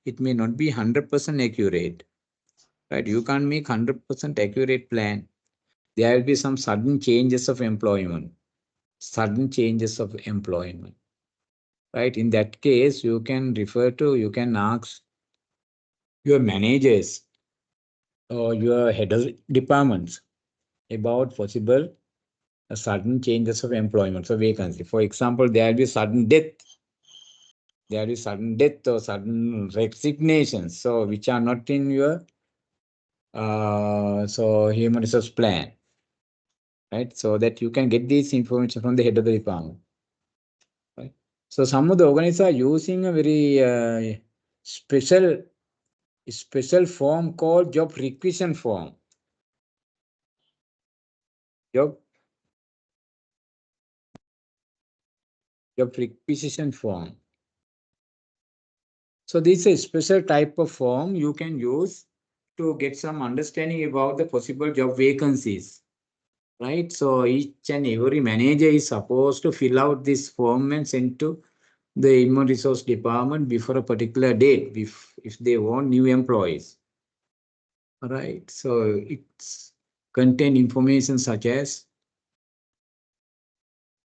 It may not be 100% accurate, right? You can't make 100% accurate plan. There will be some sudden changes of employment, right? In that case, you can ask your managers or your head of departments about possible sudden changes of employment, so vacancy. For example, there will be sudden death or sudden resignations, so which are not in your human resource plan, right? So that you can get this information from the head of the department, right? So some of the organizations are using a very special form called job requisition form. Job requisition form. So this is a special type of form you can use to get some understanding about the possible job vacancies, right? So each and every manager is supposed to fill out this form and send to the human resource department before a particular date if they want new employees. All right. So it's contain information such as,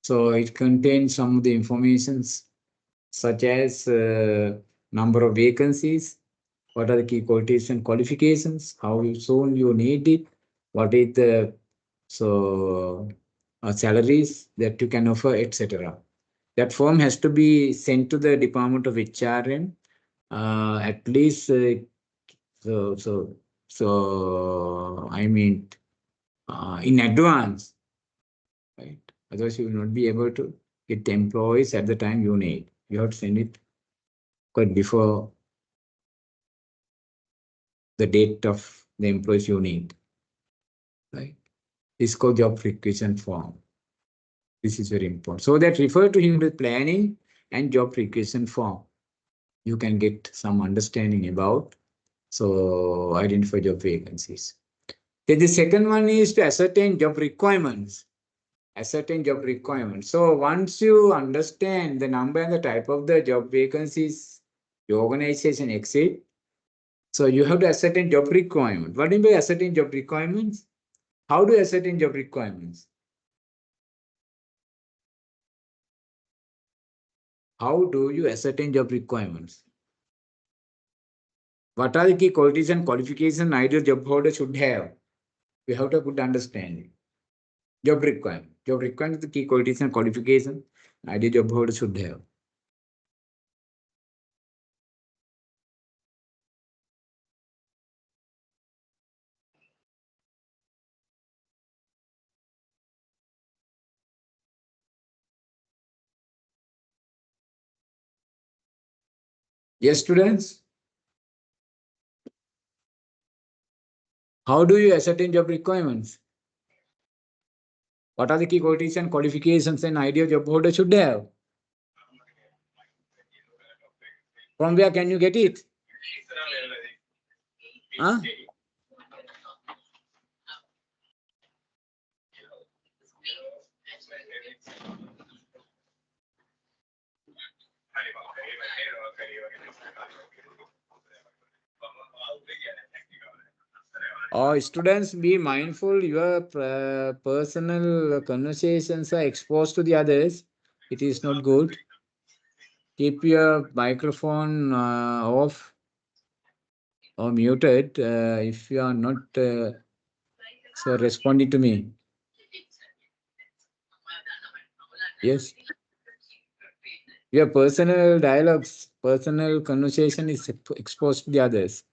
so it contains some of the informations such as number of vacancies, what are the key qualities and qualifications, how soon you need it, what is the salaries that you can offer, etc. That form has to be sent to the Department of HRM at least I mean in advance, right? Otherwise, you will not be able to get employees at the time you need. You have to send it quite before the date of the employees you need, right? It's called job requisition form. This is very important. So that refer to human planning and job requisition form. You can get some understanding about, so identify job vacancies. Then the second one is to ascertain job requirements. So once you understand the number and the type of the job vacancies your organization exceed, so you have to ascertain job requirement. What do you mean by ascertain job requirements? How do you ascertain job requirements? How do you ascertain job requirements? What are the key qualities and qualifications ideal job holder should have? We have to put understanding. Job requirement. Job requirement is the key qualities and qualifications ideal job holder should have. Yes, students? How do you ascertain job requirements? What are the key qualities and qualifications an ideal job holder should have? From where can you get it? Huh? Students, be mindful your personal conversations are exposed to the others. It is not good. Keep your microphone off or muted if you are not responding to me. Yes. Your personal dialogues, personal conversation is exposed to the others.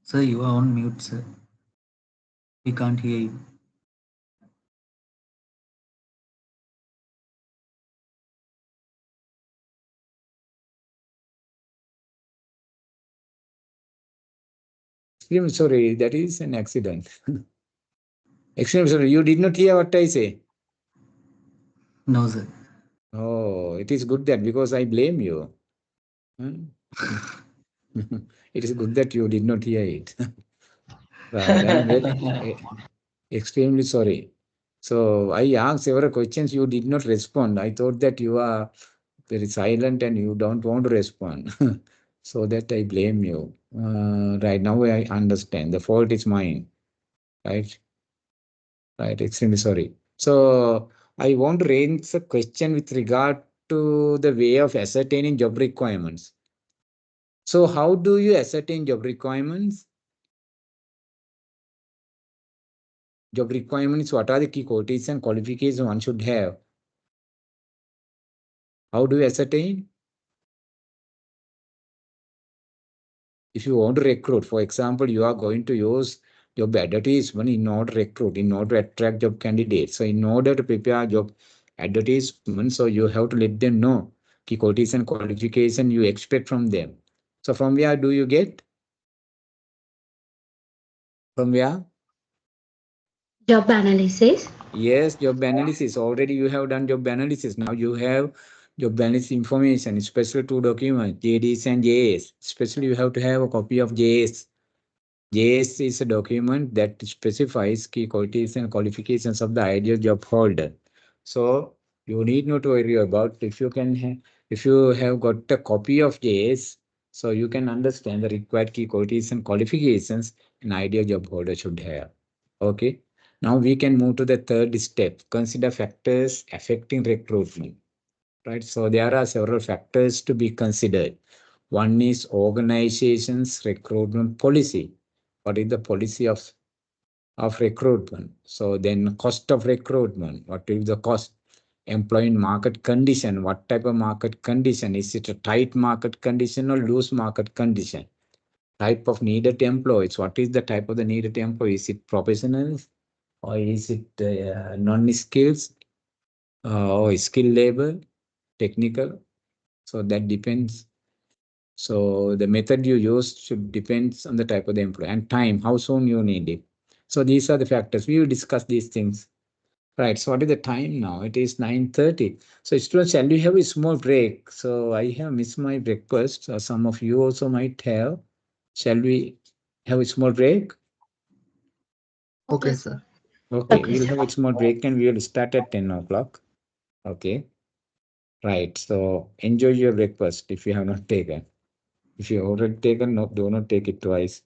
Sir, you are on mute, sir. We can't hear you. Extreme sorry, that is an accident. Extreme sorry, you did not hear what I say. No, sir. Oh, it is good that because I blame you. Hmm? It is good that you did not hear it. Right, I am very extremely sorry. So I asked several questions, you did not respond. I thought that you are very silent and you don't want to respond. So that I blame you. Right now I understand. The fault is mine. Right? Right, extremely sorry. So I want to raise a question with regard to the way of ascertaining job requirements. So how do you ascertain job requirements? Job requirements, what are the key qualities and qualifications one should have? How do you ascertain? If you want to recruit, for example, you are going to use job advertisement in order to recruit, in order to attract job candidates. So in order to prepare job advertisement, so you have to let them know key qualities and qualification you expect from them. So from where do you get? From where? Job analysis. Yes, job analysis. Already you have done job analysis. Now you have job analysis information, especially two documents, JDs and JS. Especially you have to have a copy of JS. JS is a document that specifies key qualities and qualifications of the ideal job holder. So you need not to worry about if you can if you have got a copy of JS, so you can understand the required key qualities and qualifications an ideal job holder should have. Okay. Now we can move to the third step. Consider factors affecting recruitment. Right. So there are several factors to be considered. One is organization's recruitment policy. What is the policy of recruitment? So then cost of recruitment. What is the cost? Employment market condition. What type of market condition? Is it a tight market condition or loose market condition? Type of needed employees. What is the type of the needed employee? Is it professionals or is it non-skills or skill labor, technical? So that depends. So the method you use should depends on the type of the employee and time, how soon you need it. So these are the factors. We will discuss these things. Right. So what is the time now? It is 9:30. So students, shall we have a small break? So I have missed my breakfast. So some of you also might have. Shall we have a small break? Okay, sir. Okay, Okay, we'll sir. have a small break and we will start at 10 o'clock. Okay. Right. So enjoy your breakfast if you have not taken. If you already taken, no, do not take it twice.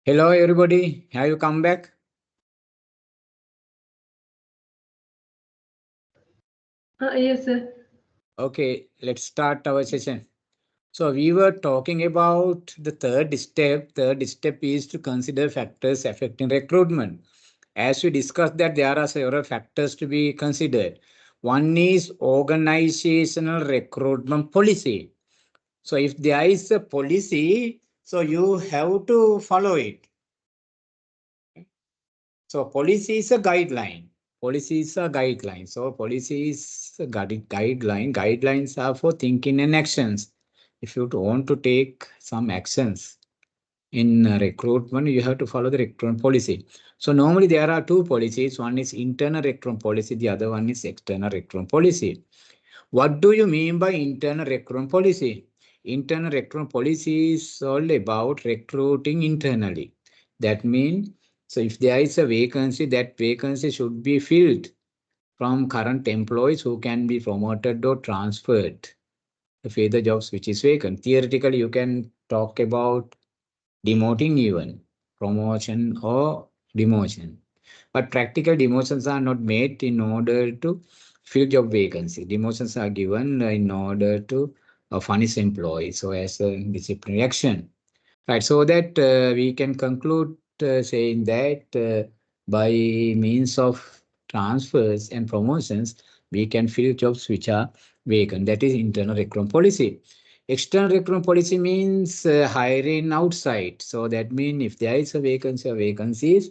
Hello, everybody. Have you come back? Yes, sir. Okay, let's start our session. So we were talking about the third step. Third step is to consider factors affecting recruitment. As we discussed that there are several factors to be considered. One is organizational recruitment policy. So if there is a policy, so you have to follow it. So policy is a guideline. Policy is a guideline. So policy is a guideline. Guidelines are for thinking and actions. If you want to take some actions in recruitment, you have to follow the recruitment policy. So normally there are two policies. One is internal recruitment policy. The other one is external recruitment policy. What do you mean by internal recruitment policy? Internal recruitment policy is all about recruiting internally. That means, so if there is a vacancy, that vacancy should be filled from current employees who can be promoted or transferred to fill the jobs which is vacant. Theoretically, you can talk about demoting even, promotion or demotion. But practical demotions are not made in order to fill job vacancy. Demotions are given in order to punish employees, so as a disciplinary action. Right, so that we can conclude saying that by means of transfers and promotions, we can fill jobs which are vacant. That is internal recruitment policy. External recruitment policy means hiring outside. So that means if there is a vacancy or vacancies,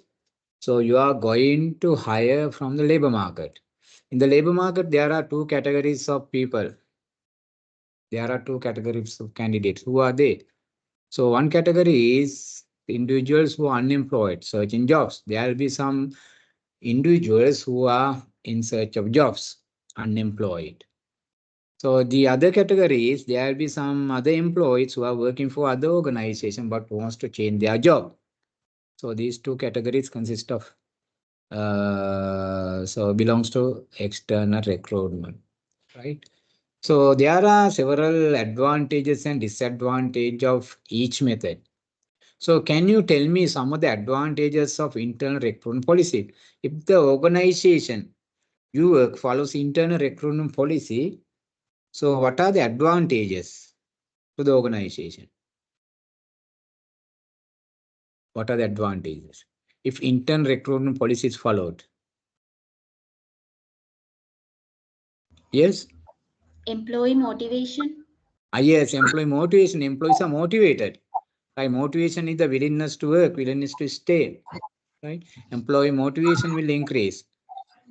so you are going to hire from the labor market. In the labor market, there are two categories of people. There are two categories of candidates. Who are they? So one category is individuals who are unemployed, searching jobs. There will be some individuals who are in search of jobs, unemployed. So the other category is there will be some other employees who are working for other organization but wants to change their job. So these two categories consist of so belongs to external recruitment, right? So there are several advantages and disadvantages of each method. So can you tell me some of the advantages of internal recruitment policy? If the organization you work follows internal recruitment policy, so what are the advantages to the organization? What are the advantages if internal recruitment policy is followed? Yes? Employee motivation. Yes, employee motivation. Employees are motivated. Right? Motivation is the willingness to work, willingness to stay. Right? Employee motivation will increase.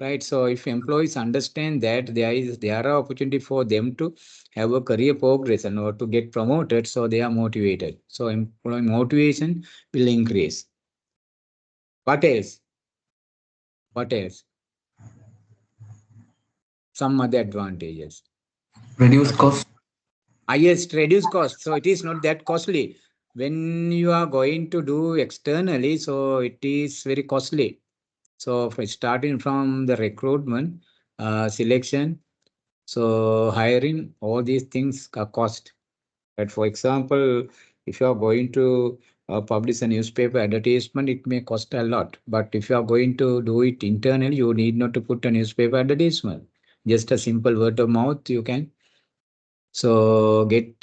Right. So if employees understand that there are opportunity for them to have a career progression or to get promoted, so they are motivated. So employee motivation will increase. What else? What else? Some other advantages. Reduce cost. Yes, reduce cost. So it is not that costly. When you are going to do externally, so it is very costly. So for starting from the recruitment, selection, so hiring, all these things are cost. But for example, if you are going to publish a newspaper advertisement, it may cost a lot. But if you are going to do it internally, you need not to put a newspaper advertisement. Just a simple word of mouth, you can. So get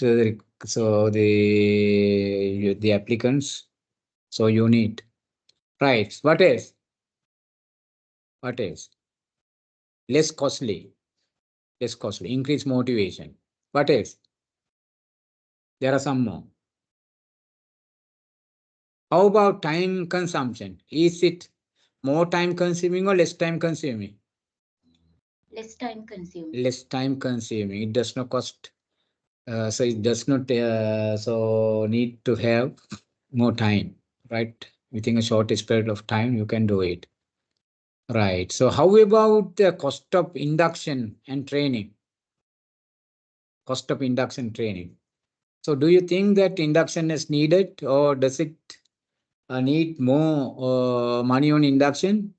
so the applicants. So you need. Right. What else? What else? Less costly. Less costly. Increase motivation. What else? There are some more. How about time consumption? Is it more time consuming or less time consuming? Less time consuming. Less time consuming. It does not cost. So it does not so need to have more time, right? Within a short period of time, you can do it. Right. So how about the cost of induction and training? Cost of induction training. So do you think that induction is needed or does it need more money on induction?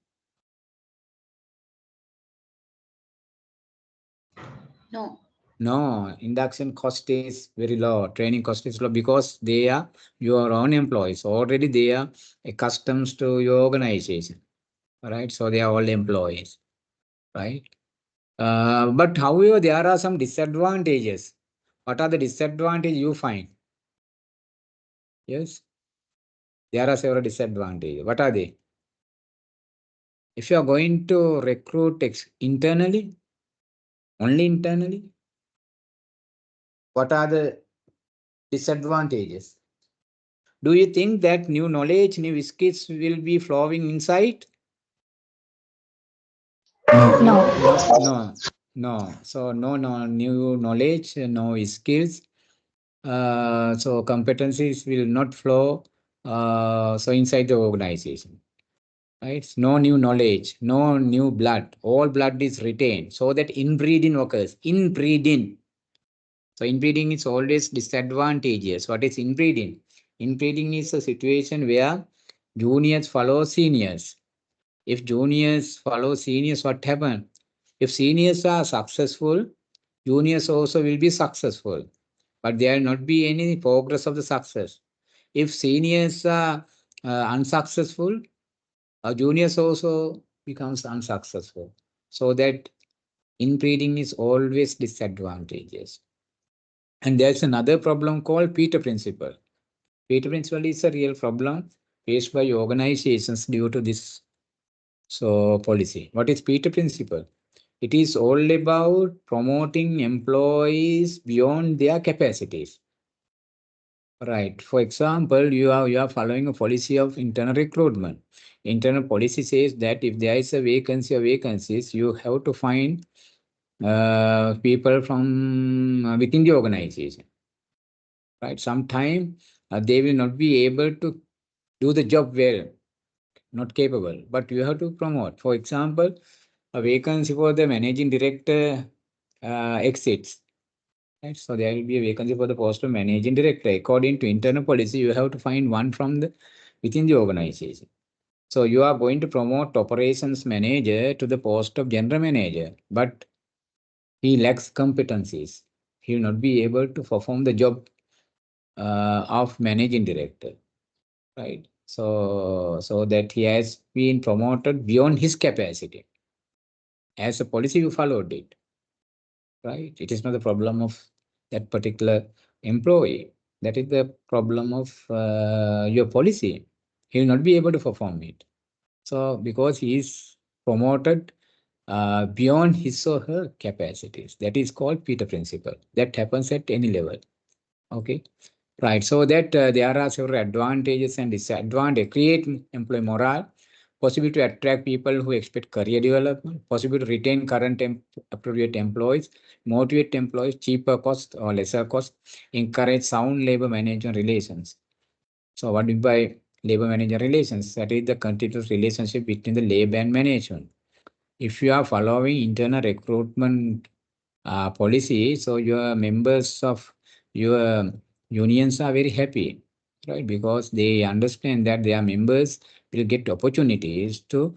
No. No, induction cost is very low. Training cost is low because they are your own employees. Already they are accustomed to your organization, right? So they are all employees, right? But however, there are some disadvantages. What are the disadvantages you find? Yes, there are several disadvantages. What are they? If you are going to recruit internally, only internally, what are the disadvantages? Do you think that new knowledge, new skills will be flowing inside? No. So no new knowledge, no skills. So competencies will not flow. So inside the organization, right? No new knowledge, no new blood. All blood is retained, so that inbreeding occurs. Inbreeding. So inbreeding is always disadvantageous. What is inbreeding? Inbreeding is a situation where juniors follow seniors. If juniors follow seniors, what happens? If seniors are successful, juniors also will be successful, but there will not be any progress of the success. If seniors are unsuccessful, juniors also becomes unsuccessful. So that inbreeding is always disadvantageous. And there's another problem called Peter principle. Peter principle is a real problem faced by organizations due to this policy. What is Peter principle? It is all about promoting employees beyond their capacities. Right. For example, you are following a policy of internal recruitment. Internal policy says that if there is a vacancy or vacancies, you have to find people from within the organization. Right. Sometimes they will not be able to do the job well, not capable, but you have to promote. For example, a vacancy for the managing director exits. Right? So there will be a vacancy for the post of managing director. According to internal policy, you have to find one from within the organization. So you are going to promote operations manager to the post of general manager, but he lacks competencies. He will not be able to perform the job of managing director, right? So that he has been promoted beyond his capacity. As a policy, you followed it, right? It is not the problem of that particular employee. That is the problem of your policy. He will not be able to perform it. So because he is promoted beyond his or her capacities, that is called Peter principle. That happens at any level. Okay. Right. So that there are several advantages and disadvantages. Create employee morale, possible to attract people who expect career development, possible to retain current appropriate employees, motivate employees, cheaper cost or lesser cost, encourage sound labor management relations. So what do you by labor management relations? That is the continuous relationship between the labor and management. If you are following internal recruitment policy, so your members of your unions are very happy, right? Because they understand that their members will get opportunities to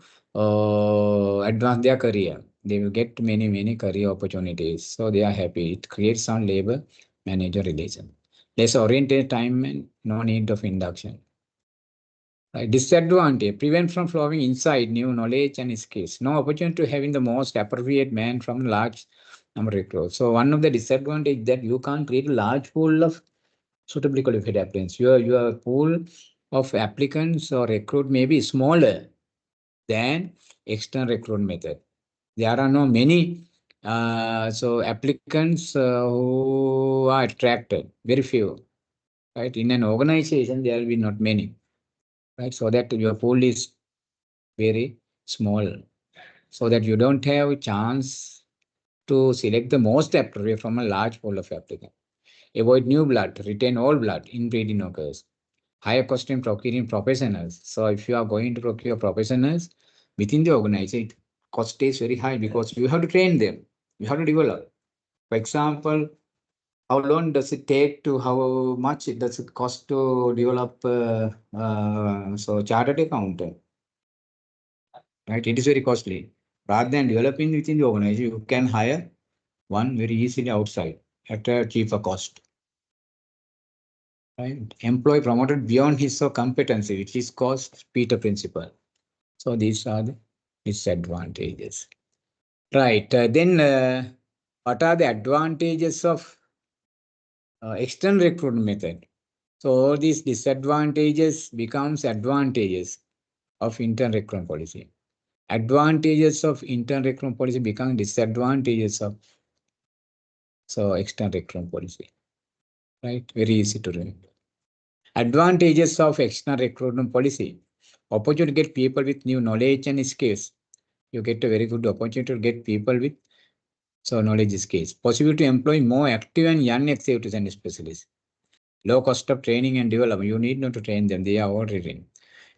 advance their career. They will get many career opportunities. So they are happy. It creates some labor manager relation. Less oriented time and no need of induction. Right. Disadvantage, prevent from flowing inside new knowledge and skills. No opportunity to having the most appropriate man from large number of recruits. So one of the disadvantage that you can't create a large pool of suitably qualified applicants. Your pool of applicants or recruit may be smaller than external recruit method. There are no many applicants who are attracted, very few. Right. In an organization, there will be not many. Right. So that your pool is very small, so that you don't have a chance to select the most appropriate from a large pool of applicants. Avoid new blood, retain old blood, inbreeding occurs. Higher cost in procuring professionals. So if you are going to procure professionals within the organization, cost is very high because you have to train them, you have to develop. For example, how long does it take to, how much does it cost to develop chartered accountant? Right, it is very costly. Rather than developing within the organization, you can hire one very easily outside at a cheaper cost. Right? Employee promoted beyond his or competency, which is called Peter principle. So these are the disadvantages. Right. Then what are the advantages of external recruitment method? So all these disadvantages becomes advantages of internal recruitment policy. Advantages of internal recruitment policy become disadvantages of external recruitment policy. Right? Very easy to remember. Advantages of external recruitment policy. Opportunity to get people with new knowledge and skills. You get a very good opportunity to get people with knowledge skills. Possibility to employ more active and young executives and specialists. Low cost of training and development. You need not to train them. They are already trained.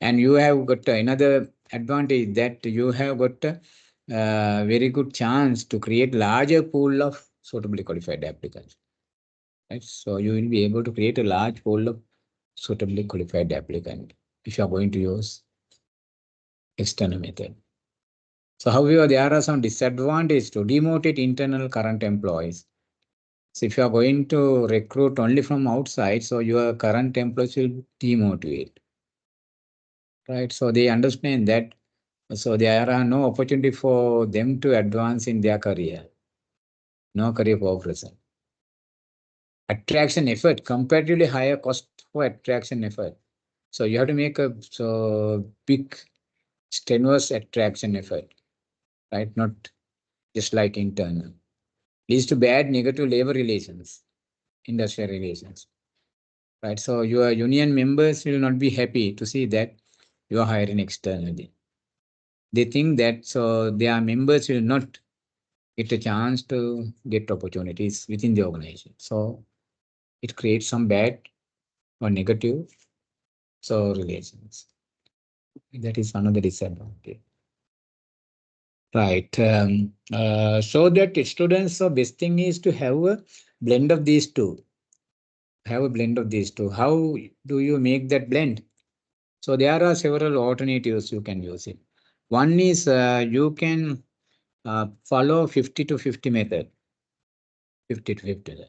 And you have got another advantage that you have got a very good chance to create larger pool of suitably qualified applicants. Right? So you will be able to create a large pool of suitably qualified applicant if you are going to use external method. So however, there are some disadvantages to demotivate internal current employees. So if you are going to recruit only from outside, so your current employees will demotivate. Right? So they understand that. So there are no opportunity for them to advance in their career. No career progression. Attraction effort, comparatively higher cost for attraction effort. So you have to make a big strenuous attraction effort, right? Not just like internal. Leads to bad negative labor relations, industrial relations, right? So your union members will not be happy to see that you are hiring externally. They think that their members will not get a chance to get opportunities within the organization. So it creates some bad or negative relations. That is another disadvantage. Right. So that students, so best thing is to have a blend of these two. Have a blend of these two. How do you make that blend? So there are several alternatives you can use it. One is you can follow 50 to 50 method. 50 to 50.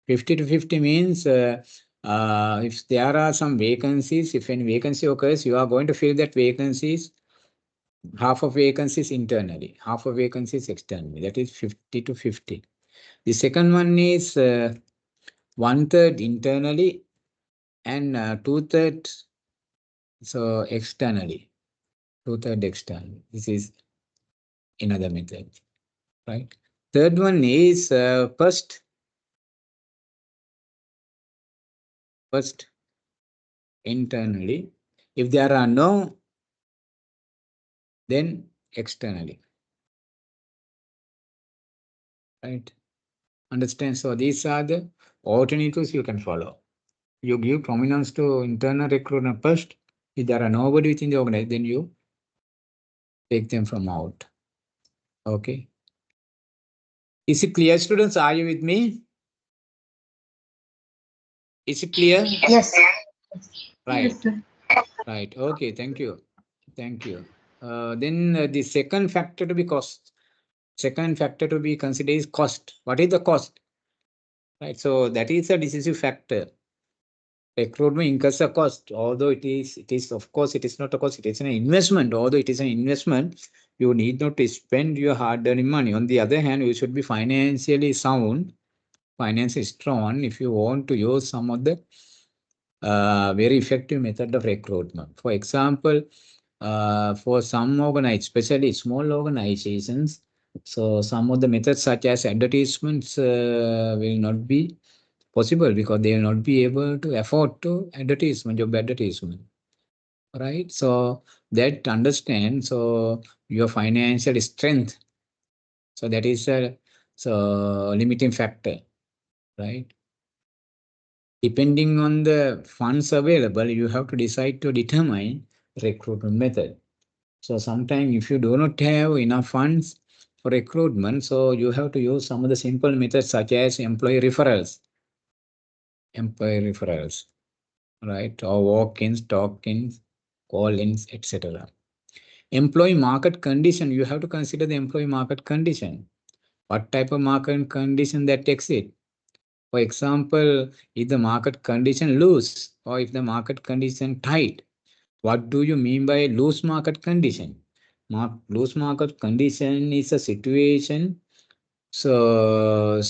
50 to 50 means if there are some vacancies, if any vacancy occurs, you are going to fill that vacancies. Half of vacancies internally, half of vacancies externally. That is 50 to 50. The second one is 1/3 internally and 2/3 externally. 2/3 externally. This is another method, right? Third one is first internally. If there are no, then externally. Right? Understand? So these are the alternatives you can follow. You give prominence to internal recruitment first. If there are nobody within the organization, then you take them from out. Okay. Is it clear, students? Are you with me? Is it clear? Yes. Right. Yes, sir. Right. Okay. Thank you. Thank you. Then the second factor to be cost. Second factor to be considered is cost. What is the cost? Right. So that is a decisive factor. Recruitment incurs a cost, although it is of course it is not a cost, it is an investment. Although it is an investment, you need not to spend your hard-earned money. On the other hand, you should be financially sound, financially strong if you want to use some of the very effective method of recruitment. For example, for some organizations, especially small organizations, so some of the methods such as advertisements will not be possible because they will not be able to afford to job advertisement, right? So that understand, so your financial strength, so that is a limiting factor, right? Depending on the funds available, you have to decide to determine recruitment method. So sometimes if you do not have enough funds for recruitment, so you have to use some of the simple methods such as employee referrals, right? Or walk-ins, talk-ins, call-ins, etc. Employee market condition, you have to consider the employee market condition. What type of market condition that exist? For example, if the market condition loose or if the market condition tight, what do you mean by loose market condition? Loose market condition is a situation where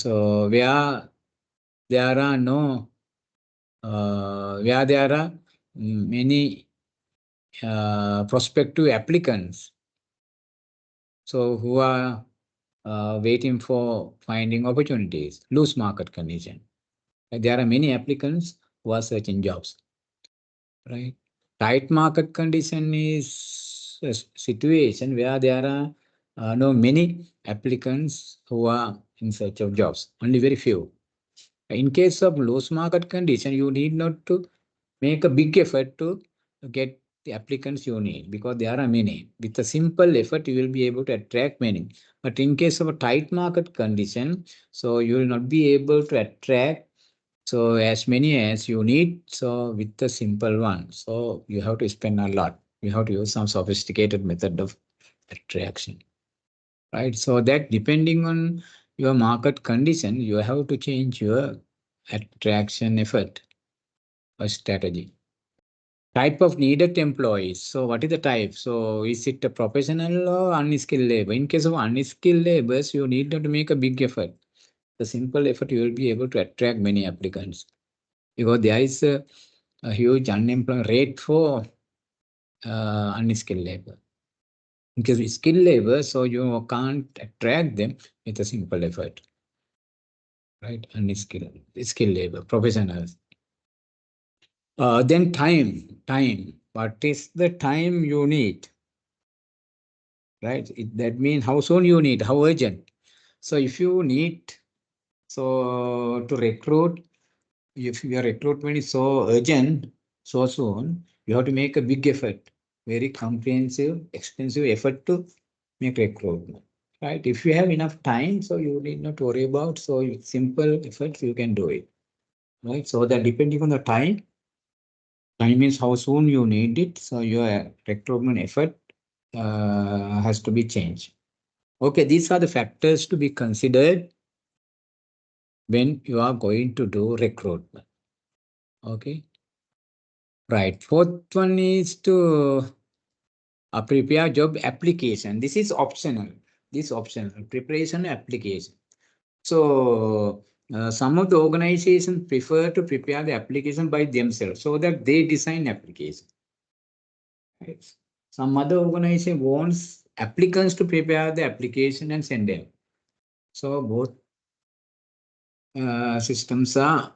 there are no where there are many prospective applicants, so who are waiting for finding opportunities. Loose market condition. There are many applicants who are searching jobs, right? Tight market condition is a situation where there are no many applicants who are in search of jobs, only very few. In case of loose market condition, you need not to make a big effort to get the applicants you need, because there are many. With a simple effort, you will be able to attract many. But in case of a tight market condition, so you will not be able to attract so as many as you need, so with the simple one. So you have to spend a lot. You have to use some sophisticated method of attraction, right? So that depending on your market condition, you have to change your attraction effort or strategy. Type of needed employees. So what is the type? So is it a professional or unskilled labor? In case of unskilled laborers, you need not to make a big effort. The simple effort, you will be able to attract many applicants, because there is a huge unemployment rate for unskilled labor. In case of skilled labor, so you can't attract them with a simple effort, right? Unskilled, skilled labor, professionals. Then time. What is the time you need? Right? That means how soon you need, how urgent. So if you need, so to recruit, if your recruitment is so urgent, so soon, you have to make a big effort, very comprehensive, expensive effort to make recruitment. Right? If you have enough time, so you need not worry about. So with simple efforts, you can do it. Right? So that depending on the time means how soon you need it. So your recruitment effort has to be changed. Okay, these are the factors to be considered when you are going to do recruitment. Okay. Right. Fourth one is to prepare job application. This is optional. This optional preparation application. So some of the organizations prefer to prepare the application by themselves so that they design application. Right. Some other organization wants applicants to prepare the application and send them. So both systems are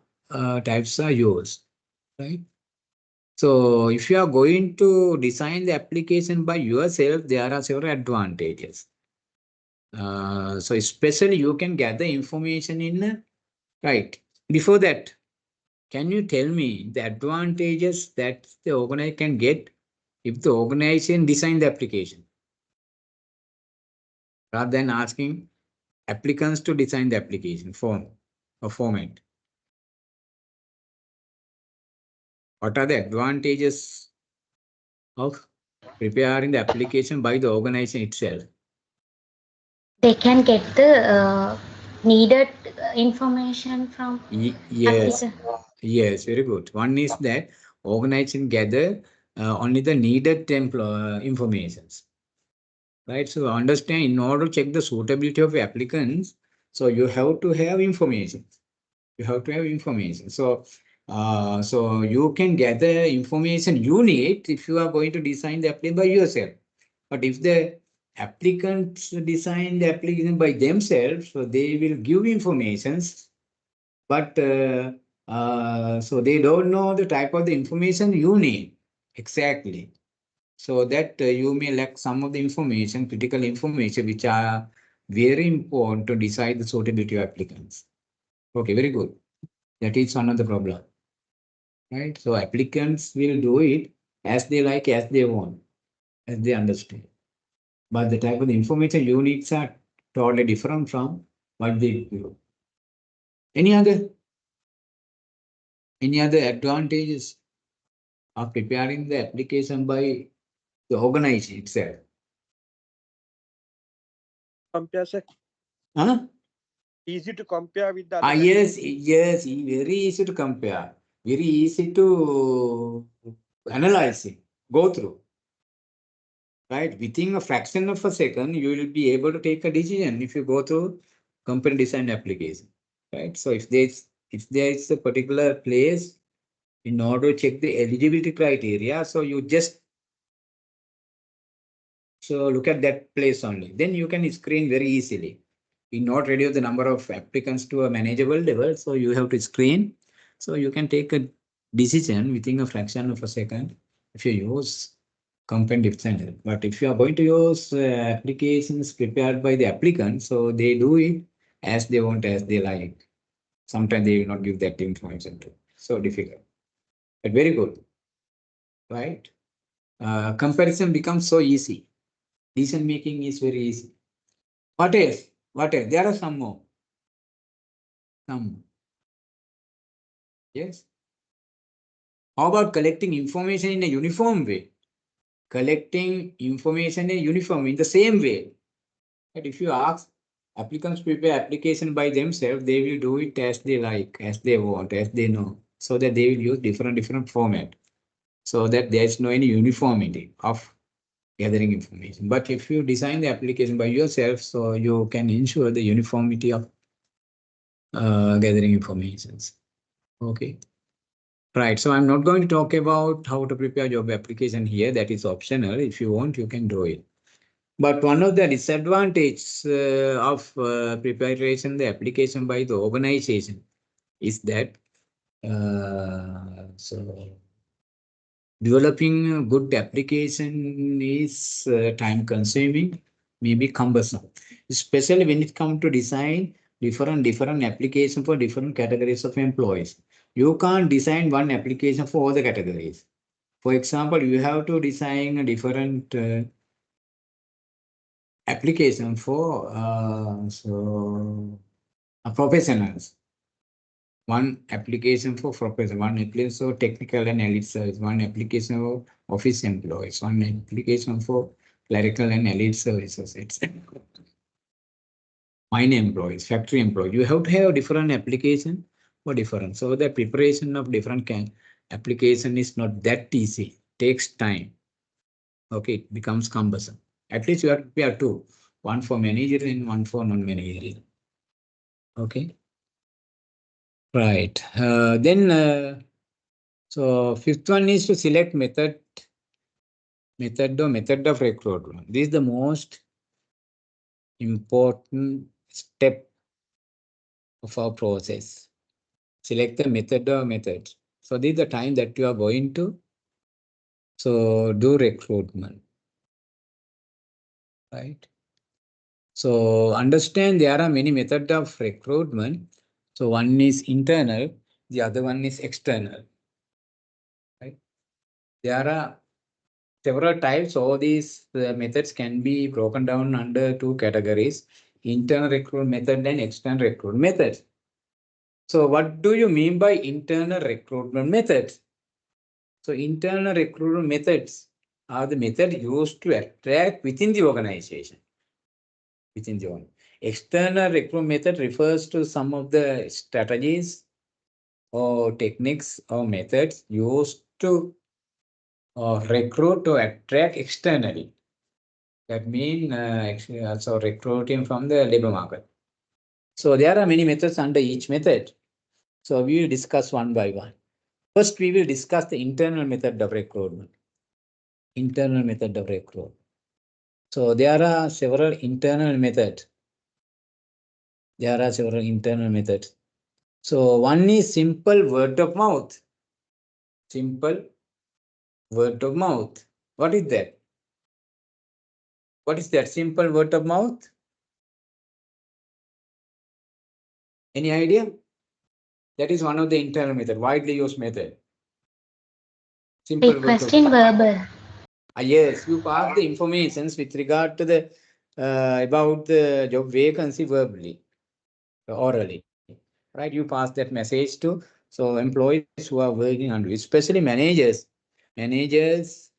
types are used, right? So if you are going to design the application by yourself, there are several advantages. So especially you can gather information in right. Before that, can you tell me the advantages that the organizer can get if the organization design the application, rather than asking applicants to design the application form or format? What are the advantages of preparing the application by the organization itself? They can get the needed information from Yes, applicant. yes, very good. One is that organization gather only the needed informations, right? So understand, in order to check the suitability of applicants, so you have to have information. You have to have information. So, so you can gather information you need if you are going to design the application by yourself. But if the applicants design the application by themselves, so they will give informations, but so they don't know the type of the information you need exactly. So that you may lack some of the information, critical information, which are very important to decide the suitability of applicants. Okay, very good. That is another problem, right? So applicants will do it as they like, as they want, as they understand. But the type of information you need are totally different from what they do. Any other advantages of preparing the application by the organization itself? Huh? Easy to compare with the other. Yes, very easy to compare. Very easy to analyze it, go through. Right? Within a fraction of a second, you will be able to take a decision if you go through company design application. Right? So if there is a particular place in order to check the eligibility criteria, so you just look at that place only. Then you can screen very easily. In not reduce the number of applicants to a manageable level, so you have to screen. So you can take a decision within a fraction of a second if you use company design. But if you are going to use applications prepared by the applicant, so they do it as they want, as they like. Sometimes they will not give that information to. So difficult, but very good, right? Comparison becomes so easy. Decision making is very easy. What else? What else? There are some more. Some. Yes. How about collecting information in a uniform way? Collecting information in a uniform in the same way. But if you ask applicants prepare application by themselves, they will do it as they like, as they want, as they know. So that they will use different format. So that there is no any uniformity of gathering information. But if you design the application by yourself, so you can ensure the uniformity of gathering information. Okay. Right. So I'm not going to talk about how to prepare job application here. That is optional. If you want, you can do it. But one of the disadvantages of preparation, the application by the organization is that developing a good application is time consuming, maybe cumbersome, especially when it comes to design different application for different categories of employees. You can't design one application for all the categories. For example, you have to design a different application for professionals. One application for professionals, one application for technical and elite service, one application for office employees, one application for clerical and elite services, etc. Mine employees, factory employees. You have to have different application for different. So the preparation of different application is not that easy. Takes time. Okay, it becomes cumbersome. At least you have to prepare two, one for managerial and one for non-managerial. Okay. Right. So fifth one is to select method of recruitment. This is the most important step of our process. Select the method or methods. So this is the time that you are going to do recruitment. Right. So understand there are many methods of recruitment. So one is internal, the other one is external. Right. There are several types. All these methods can be broken down under two categories: internal recruitment method and external recruitment method. So what do you mean by internal recruitment methods? So internal recruitment methods are the methods used to attract within the organization. External recruitment method refers to some of the strategies or techniques or methods used to recruit to attract externally. That means actually also recruiting from the labor market. So there are many methods under each method. So we will discuss one by one. First, we will discuss the internal method of recruitment. Internal method of recruitment. So there are several internal methods. So one is simple word of mouth. Simple word of mouth. What is that? What is that simple word of mouth? Any idea? That is one of the internal method, widely used method. Simple Request in verbal. Yes, you pass the information with regard to the about the job vacancy verbally, orally, right? You pass that message to employees who are working under, especially managers. Managers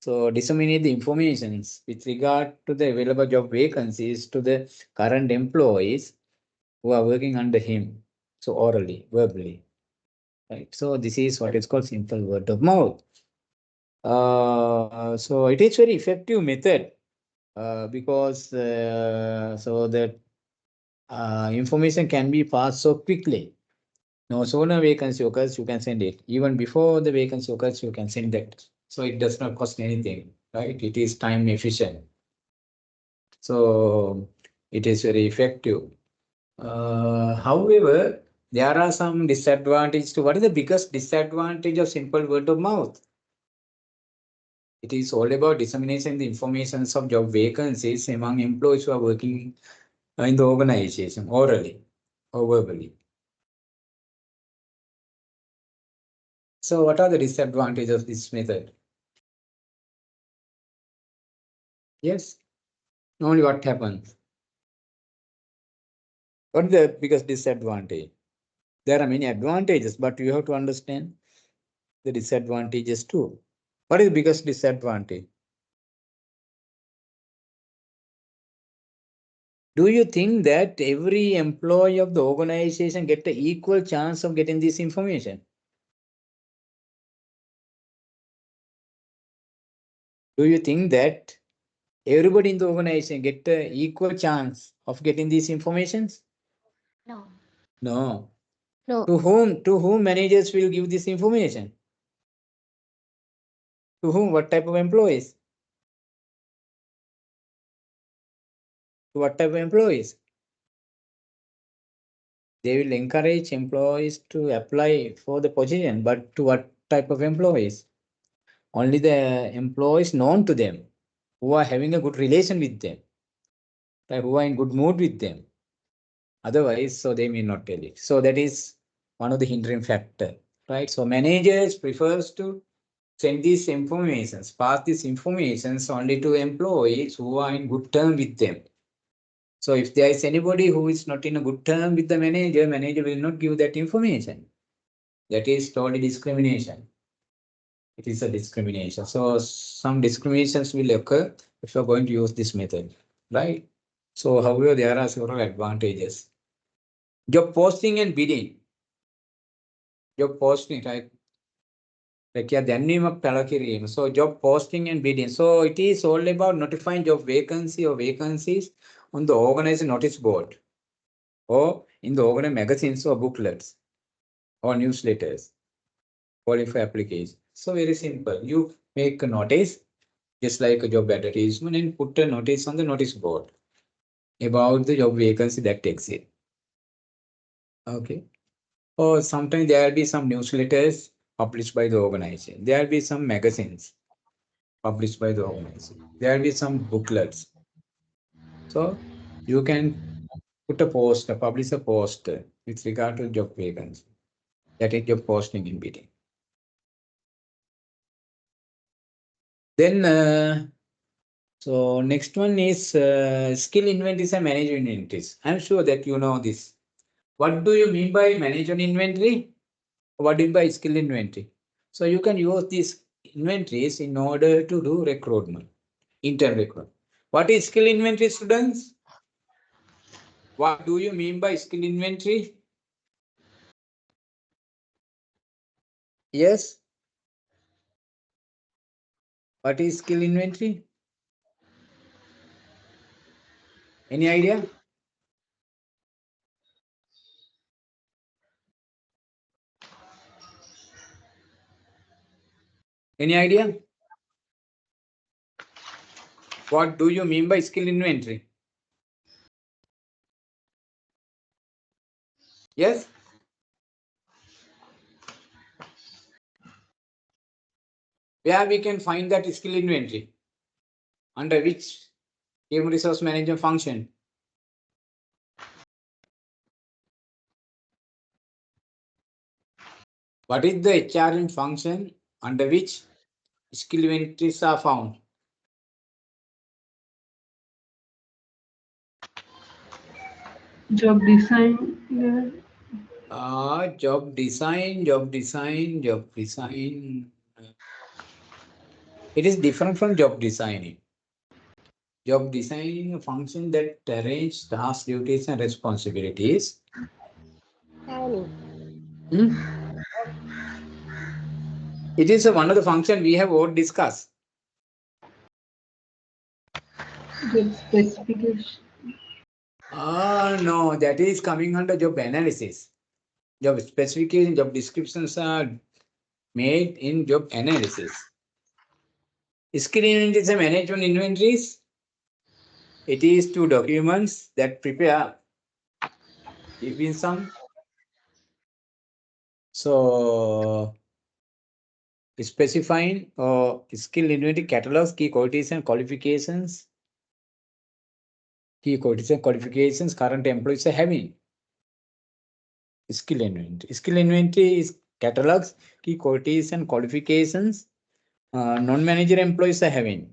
So disseminate the informations with regard to the available job vacancies to the current employees who are working under him. So orally, verbally. Right. So this is what is called simple word of mouth. So it is very effective method because so that information can be passed so quickly. No sooner vacancy occurs, you can send it. Even before the vacancy occurs, you can send that. So it does not cost anything, right? It is time efficient. So it is very effective. However, there are some disadvantages to what is the biggest disadvantage of simple word of mouth? It is all about dissemination the information of job vacancies among employees who are working in the organization orally or verbally. So what are the disadvantages of this method? Yes. Only what happens? What is the biggest disadvantage? There are many advantages, but you have to understand the disadvantages too. What is the biggest disadvantage? Do you think that every employee of the organization get an equal chance of getting this information? Do you think that everybody in the organization get an equal chance of getting these informations? No. No. No. To whom managers will give this information? To whom? What type of employees? To what type of employees? They will encourage employees to apply for the position, but to what type of employees? Only the employees known to them, who are having a good relation with them, right, who are in good mood with them. Otherwise, so they may not tell it. So that is one of the hindering factor, right? So managers prefers to send these informations, pass these informations only to employees who are in good term with them. So if there is anybody who is not in a good term with the manager, manager will not give that information. That is totally discrimination. It is a discrimination. So some discriminations will occur if you are going to use this method, right? So however, there are several advantages. Job posting and bidding. Job posting, right? So job posting and bidding. So it is all about notifying job vacancy or vacancies on the organized notice board or in the organized magazines or booklets or newsletters calling for application. So very simple. You make a notice just like a job advertisement and put a notice on the notice board about the job vacancy that exists. Okay. Or sometimes there will be some newsletters published by the organization. There will be some magazines published by the organization. There will be some booklets. So you can put a poster, publish a poster with regard to job vacancy. That is job posting in bidding. Then so next one is skill inventories and management inventories. I'm sure that you know this. What do you mean by management inventory? What do you mean by skill inventory? So you can use these inventories in order to do recruitment, intern recruitment. What is skill inventory, students? What do you mean by skill inventory? Yes. What is skill inventory? Any idea? Any idea? What do you mean by skill inventory? Yes? Where we can find that skill inventory? Under which human resource management function? What is the HRM function under which skill inventories are found? Job design. Yeah. Job design. It is different from job designing. Job designing a function that arranges tasks, duties, and responsibilities. It is one of the functions we have all discussed. Job specification. No, that is coming under job analysis. Job specification, job descriptions are made in job analysis. Skill inventory is a management inventories. It is two documents that prepare even some. So specifying skill inventory catalogs, key qualities and qualifications. Key qualities and qualifications current employees are having. Skill inventory. Skill inventory is catalogs, key qualities and qualifications non-manager employees are having.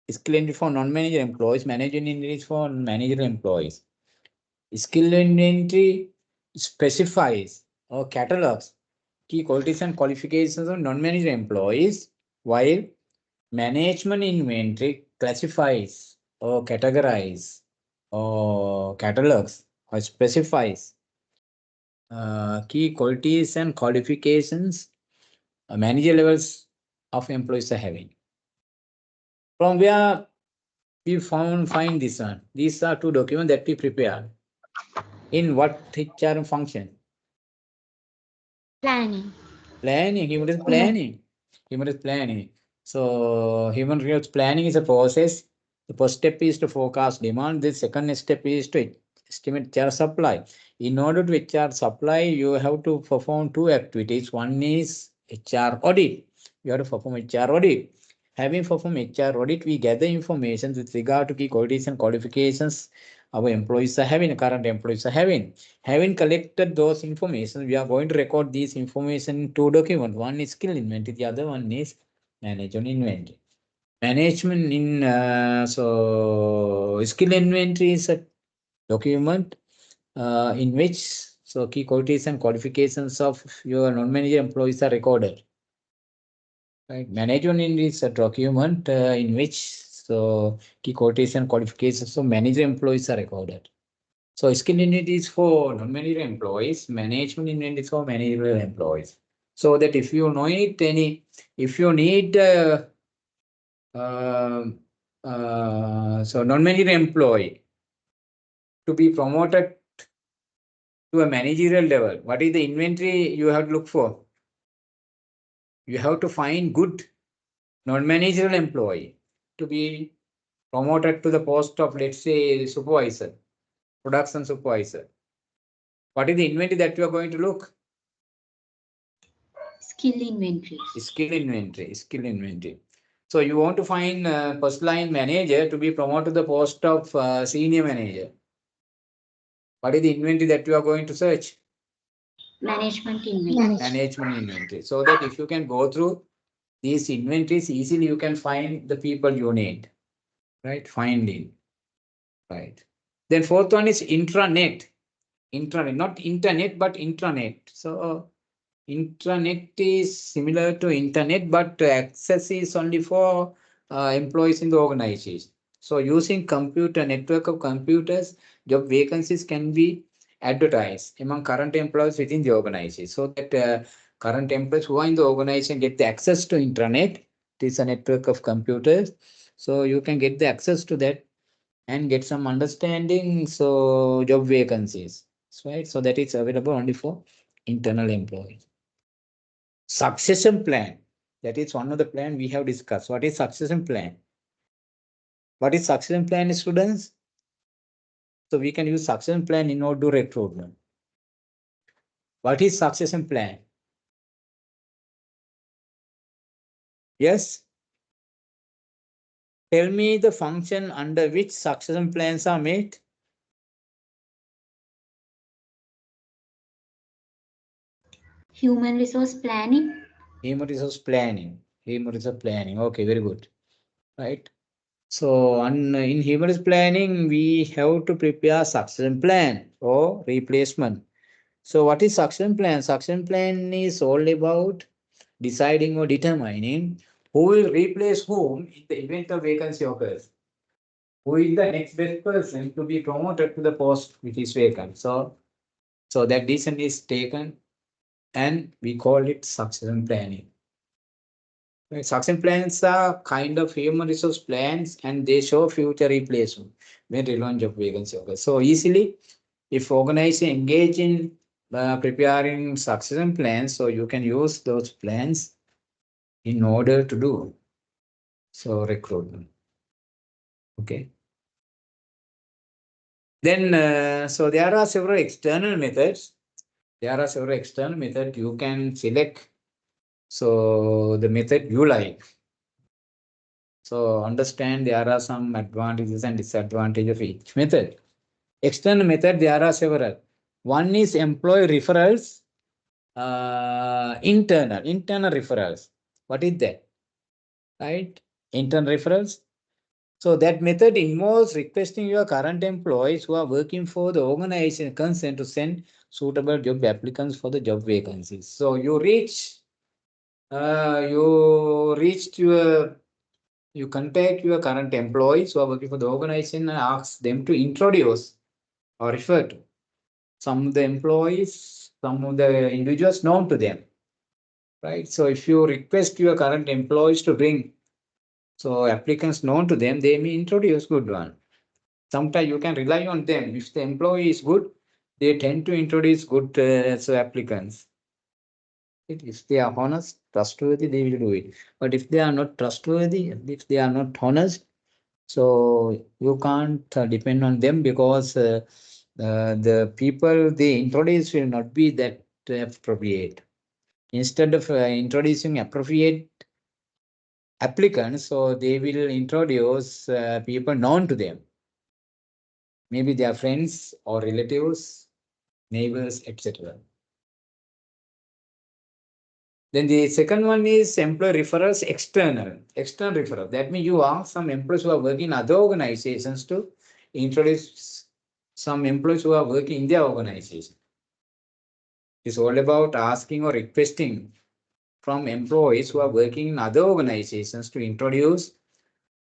Skill inventory for non-manager employees, manager inventory for manager employees. Skill inventory specifies or catalogs key qualities and qualifications of non-manager employees, while management inventory classifies or categorizes or catalogs or specifies key qualities and qualifications manager levels of employees are having. From where we find this one? These are two documents that we prepare. In what HR function? Planning. Planning, human resource planning. Human resource planning. So human resource planning is a process. The first step is to forecast demand. The second step is to estimate HR supply. In order to HR supply, you have to perform two activities. One is HR audit. You have to perform HR audit. Having performed HR audit, we gather information with regard to key qualities and qualifications our employees are having, current employees are having. Having collected those information, we are going to record these information in two documents. One is skill inventory, the other one is management inventory. Management in so skill inventory is a document in which so key qualities and qualifications of your non-manager employees are recorded. Right. Management inventory is a document in which so key qualities and qualifications of manager employees are recorded. So skill inventory is for non-manager employees, management inventory is for managerial employees. So that if you need if you need so non-manager employee to be promoted to a managerial level, what is the inventory you have to look for? You have to find good non-managerial employee to be promoted to the post of, let's say, supervisor, production supervisor. What is the inventory that you are going to look? Skill inventory. Skill inventory, skill inventory. So you want to find first line manager to be promoted to the post of senior manager. What is the inventory that you are going to search? Management inventory. Management inventory. So that if you can go through these inventories easily, you can find the people you need. Right? Finding. Right. Then fourth one is intranet. Intranet, not internet, but intranet. So intranet is similar to internet, but access is only for employees in the organization. So using computer, network of computers, job vacancies can be advertised among current employees within the organization. So that current employees who are in the organization get the access to intranet. It is a network of computers. So you can get the access to that and get some understanding. So job vacancies, right? So that is available only for internal employees. Succession plan. That is one of the plan we have discussed. What is succession plan? What is succession plan, students? So we can use succession plan in order to recruitment. What is succession plan? Yes? Tell me the function under which succession plans are made. Human resource planning. Human resource planning. Human resource planning. Okay, very good. Right. So in human resource planning, we have to prepare succession plan or replacement. So what is succession plan? Succession plan is all about deciding or determining who will replace whom in the event of vacancy occurs. Who is the next best person to be promoted to the post which is vacant. So that decision is taken and we call it succession planning. Right, succession plans are kind of human resource plans and they show future replacement when relaunch of vacancy occurs. So easily, if organization engage in preparing succession plans, so you can use those plans in order to do so recruitment. Okay. Then, so there are several external methods. There are several external methods you can select. So the method you like. So understand there are some advantages and disadvantages of each method. External method, there are several. One is employee referrals, internal referrals. What is that? Right? Internal referrals. So that method involves requesting your current employees who are working for the organization concerned to send suitable job applicants for the job vacancies. So you contact your current employees who are working for the organization and ask them to introduce or refer to some of the employees, some of the individuals known to them. Right. So if you request your current employees to bring applicants known to them, they may introduce good one. Sometimes you can rely on them. If the employee is good, they tend to introduce good applicants. If they are honest, trustworthy, they will do it. But if they are not trustworthy, if they are not honest, so you can't depend on them because the people they introduce will not be that appropriate. Instead of introducing appropriate applicants, so they will introduce people known to them. Maybe their friends or relatives, neighbors, etc. Then the second one is employee referrals, external referral. That means you ask some employees who are working in other organizations to introduce some employees who are working in their organization. It's all about asking or requesting from employees who are working in other organizations to introduce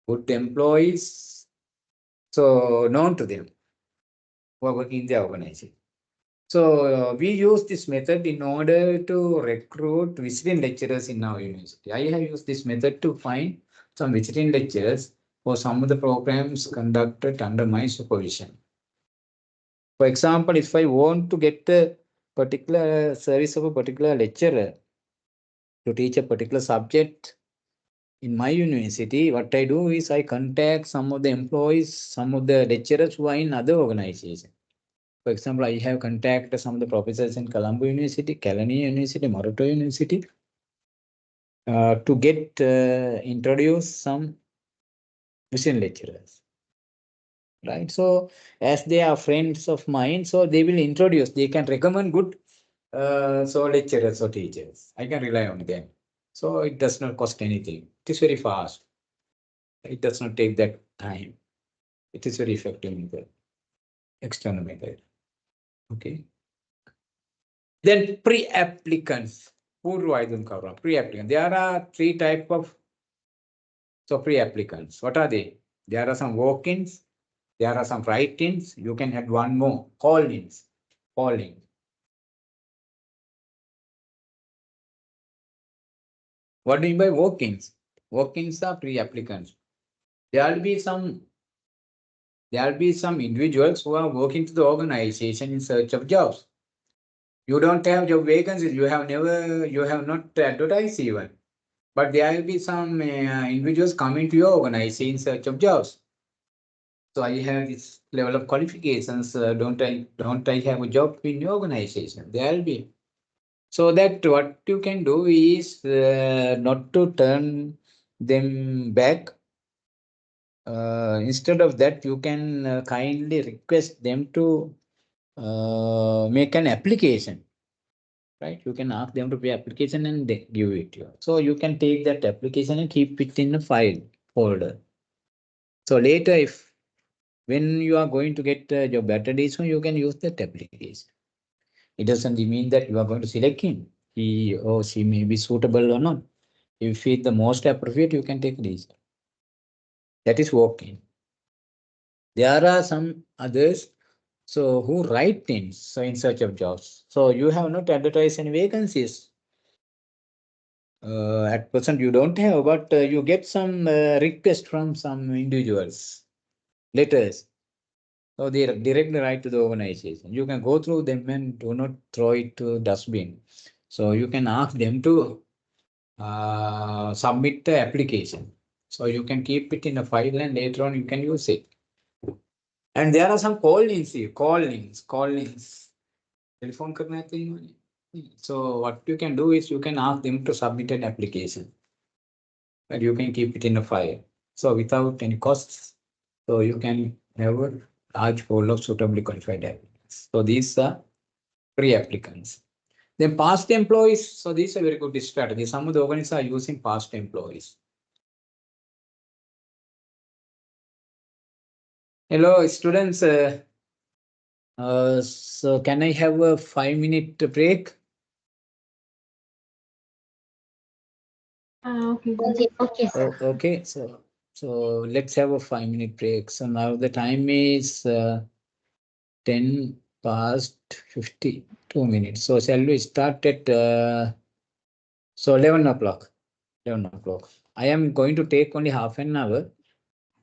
good employees, so known to them, who are working in their organization. So we use this method in order to recruit visiting lecturers in our university. I have used this method to find some visiting lecturers for some of the programs conducted under my supervision. For example, if I want to get a particular service of a particular lecturer to teach a particular subject in my university, what I do is I contact some of the employees, some of the lecturers who are in other organizations. For example, I have contacted some of the professors in Colombo University, Galle University, Morato University to get introduce some visiting lecturers. Right. So as they are friends of mine, so they will introduce, they can recommend good lecturers or teachers. I can rely on them. So it does not cost anything. It is very fast. It does not take that time. It is very effective method, external method. Okay. Then pre-applicants. Who do I cover? Pre-applicants. There are three types of pre-applicants. What are they? There are some walk-ins. There are some write-ins. You can add one more. Call-ins. Calling. What do you mean by walk-ins? Walk-ins are pre-applicants. There will be some individuals who are working to the organization in search of jobs. You don't have job vacancies. You have not advertised even. But there will be some individuals coming to your organization in search of jobs. So I have this level of qualifications. Don't I have a job in your organization? There will be. So that what you can do is not to turn them back. Instead of that, you can kindly request them to make an application. Right? You can ask them to pay application and they give it to you. So you can take that application and keep it in a file folder. So later, when you are going to get a job advertisement, you can use that application. It doesn't mean that you are going to select him. He or she may be suitable or not. If you feel the most appropriate, you can take diesel. That is walk-in. There are some others so who write things so in search of jobs. So you have not advertised any vacancies. At present you don't have, but you get some request from some individuals, letters. So they directly write to the organization. You can go through them and do not throw it to dustbin. So you can ask them to submit the application. So you can keep it in a file and later on you can use it. And there are some call links here, call links. Telephone करना है तो इन्होंने. So what you can do is you can ask them to submit an application. And you can keep it in a file. So without any costs. So you can have a large pool of suitably qualified applicants. So these are free applicants. Then past employees. So these are very good strategy. Some of the organizations are using past employees. Hello, students. So can I have a 5-minute break? Okay. Okay, okay, sir. Okay, so let's have a 5-minute break. So now the time is 10 past 52 minutes. So shall we start at so 11 o'clock? 11 o'clock. I am going to take only half an hour.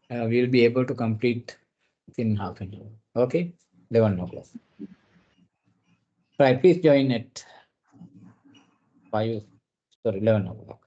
We'll be able to complete in half an hour. Okay, 11 o'clock. Right, please join at 11 o'clock.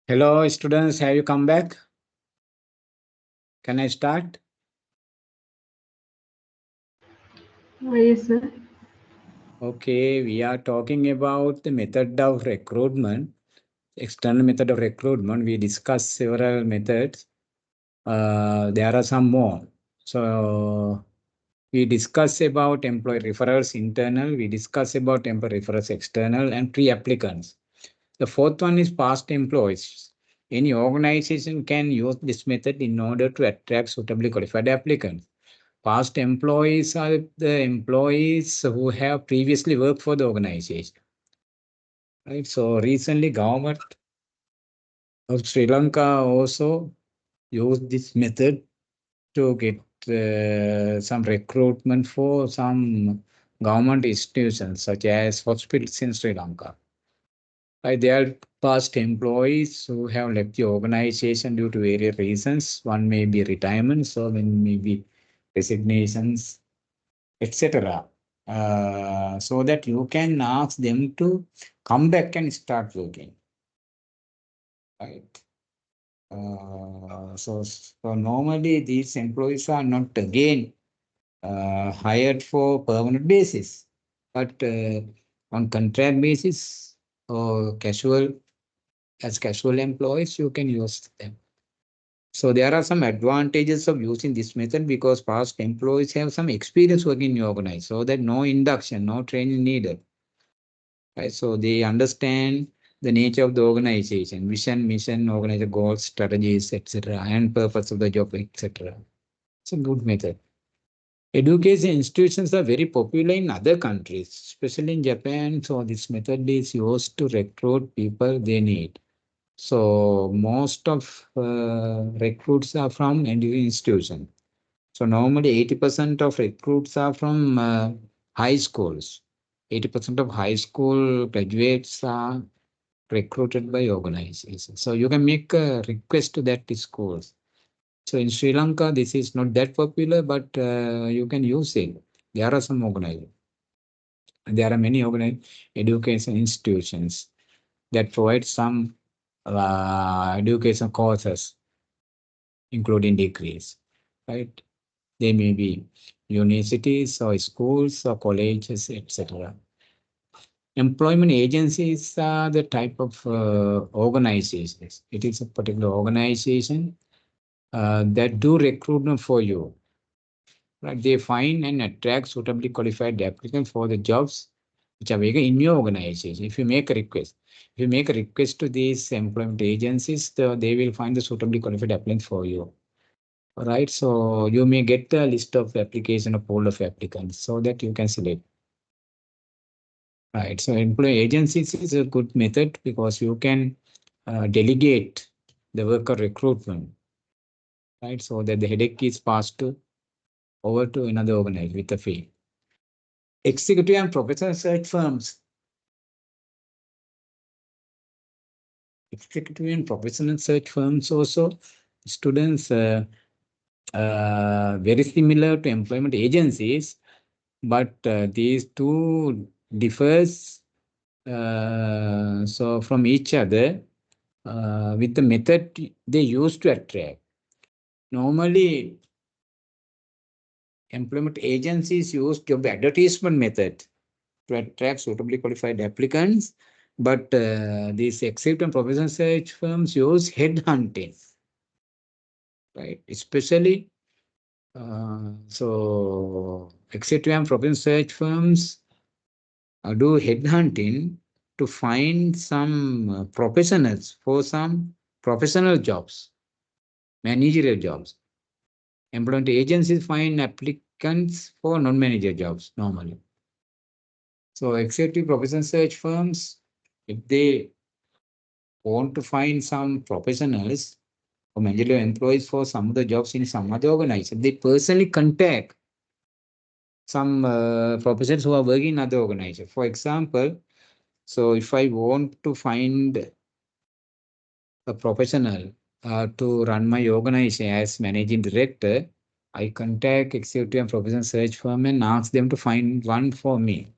Hello, students. Have you come back? Can I start? Yes, sir. Okay, we are talking about the method of recruitment, external method of recruitment. We discussed several methods. There are some more. So we discuss about employee referrals internal. We discuss about employee referrals external and pre-applicants. The fourth one is past employees. Any organization can use this method in order to attract suitably qualified applicants. Past employees are the employees who have previously worked for the organization. Right. So recently, government of Sri Lanka also used this method to get some recruitment for some government institutions such as hospitals in Sri Lanka. Right. They are past employees who have left the organization due to various reasons. One may be retirement, so one may be resignations, etc. So that you can ask them to come back and start working. Right. So normally these employees are not again hired for permanent basis, but on contract basis or as casual employees, you can use them. So there are some advantages of using this method because past employees have some experience working in your organization, so that no induction, no training needed. Right? So they understand the nature of the organization, vision, mission, organization goals, strategies, etc., and purpose of the job, etc. It's a good method. Education institutions are very popular in other countries, especially in Japan. So this method is used to recruit people they need. So most of recruits are from education institutions. So normally 80% of recruits are from high schools. 80% of high school graduates are recruited by organizations. So you can make a request to that schools. So in Sri Lanka, this is not that popular, but you can use it. There are some organizations. There are many organized education institutions that provide some education courses, including degrees, right? They may be universities or schools or colleges, etc. Employment agencies are the type of organizations. It is a particular organization that do recruitment for you. Right? They find and attract suitably qualified applicants for the jobs which are vacant in your organization. If you make a request, to these employment agencies, they will find the suitably qualified applicants for you. Right? So you may get a list of application, a pool of applicants, so that you can select. Right. So employee agencies is a good method because you can delegate the work of recruitment, right? So that the headache is passed over to another organization with a fee. Executive and professional search firms. Executive and professional search firms also, students very similar to employment agencies, but these two differs so from each other with the method they use to attract. Normally, employment agencies use job advertisement method to attract suitably qualified applicants, but these executive and professional search firms use headhunting, right? Especially, so executive and professional search firms do headhunting to find some professionals for some professional jobs, managerial jobs. Employment agencies find applicants for non-manager jobs normally. So executive professional search firms, if they want to find some professionals or managerial employees for some of the jobs in some other organization, they personally contact some professionals who are working in other organizations. For example, so if I want to find a professional to run my organization as managing director, I contact executive and professional search firm and ask them to find one for me.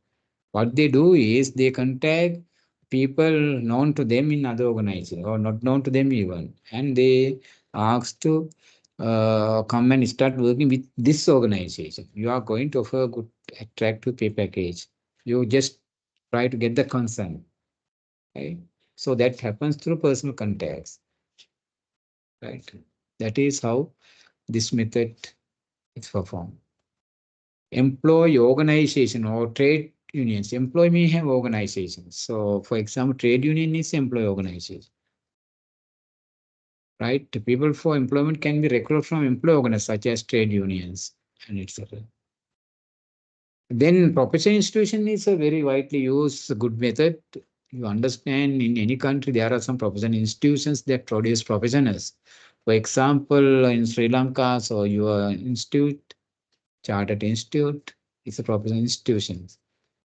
What they do is they contact people known to them in other organizations or not known to them even, and they asked to come and start working with this organization. You are going to offer a good, attractive pay package. You just try to get the consent, right? So that happens through personal contacts, right? That is how this method is performed. Employee organization or trade unions. Employee may have organizations. So, for example, trade union is employee organization, right? The people for employment can be recruited from employee organizations such as trade unions and etc. Then professional institution is a very widely used good method. You understand in any country there are some professional institutions that produce professionals. For example, in Sri Lanka, so your institute, Chartered Institute, is a professional institution.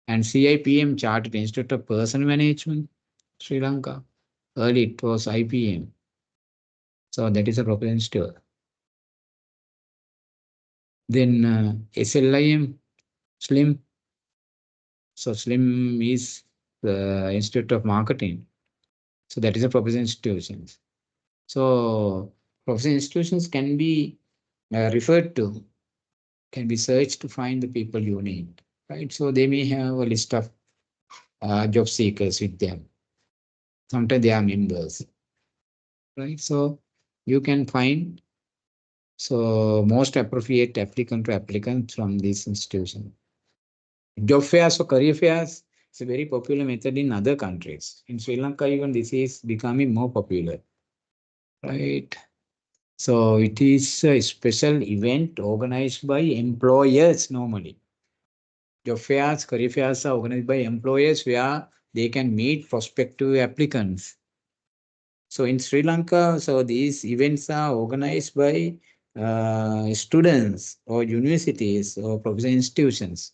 And CIPM, Chartered Institute of Personnel Management, Sri Lanka. Early it was IPM. So that is a professional institute. Then SLIM, SLIM. So SLIM is the Institute of Marketing. So that is a professional institution. So professional institutions can be referred to, can be searched to find the people you need, right? So they may have a list of job seekers with them. Sometimes they are members, right? So you can find most appropriate applicant to applicant from this institution. Job fairs or career fairs is a very popular method in other countries. In Sri Lanka, even this is becoming more popular, right? So it is a special event organized by employers normally. Job fairs, career fairs are organized by employers where they can meet prospective applicants. So in Sri Lanka, so these events are organized by students or universities or professional institutions.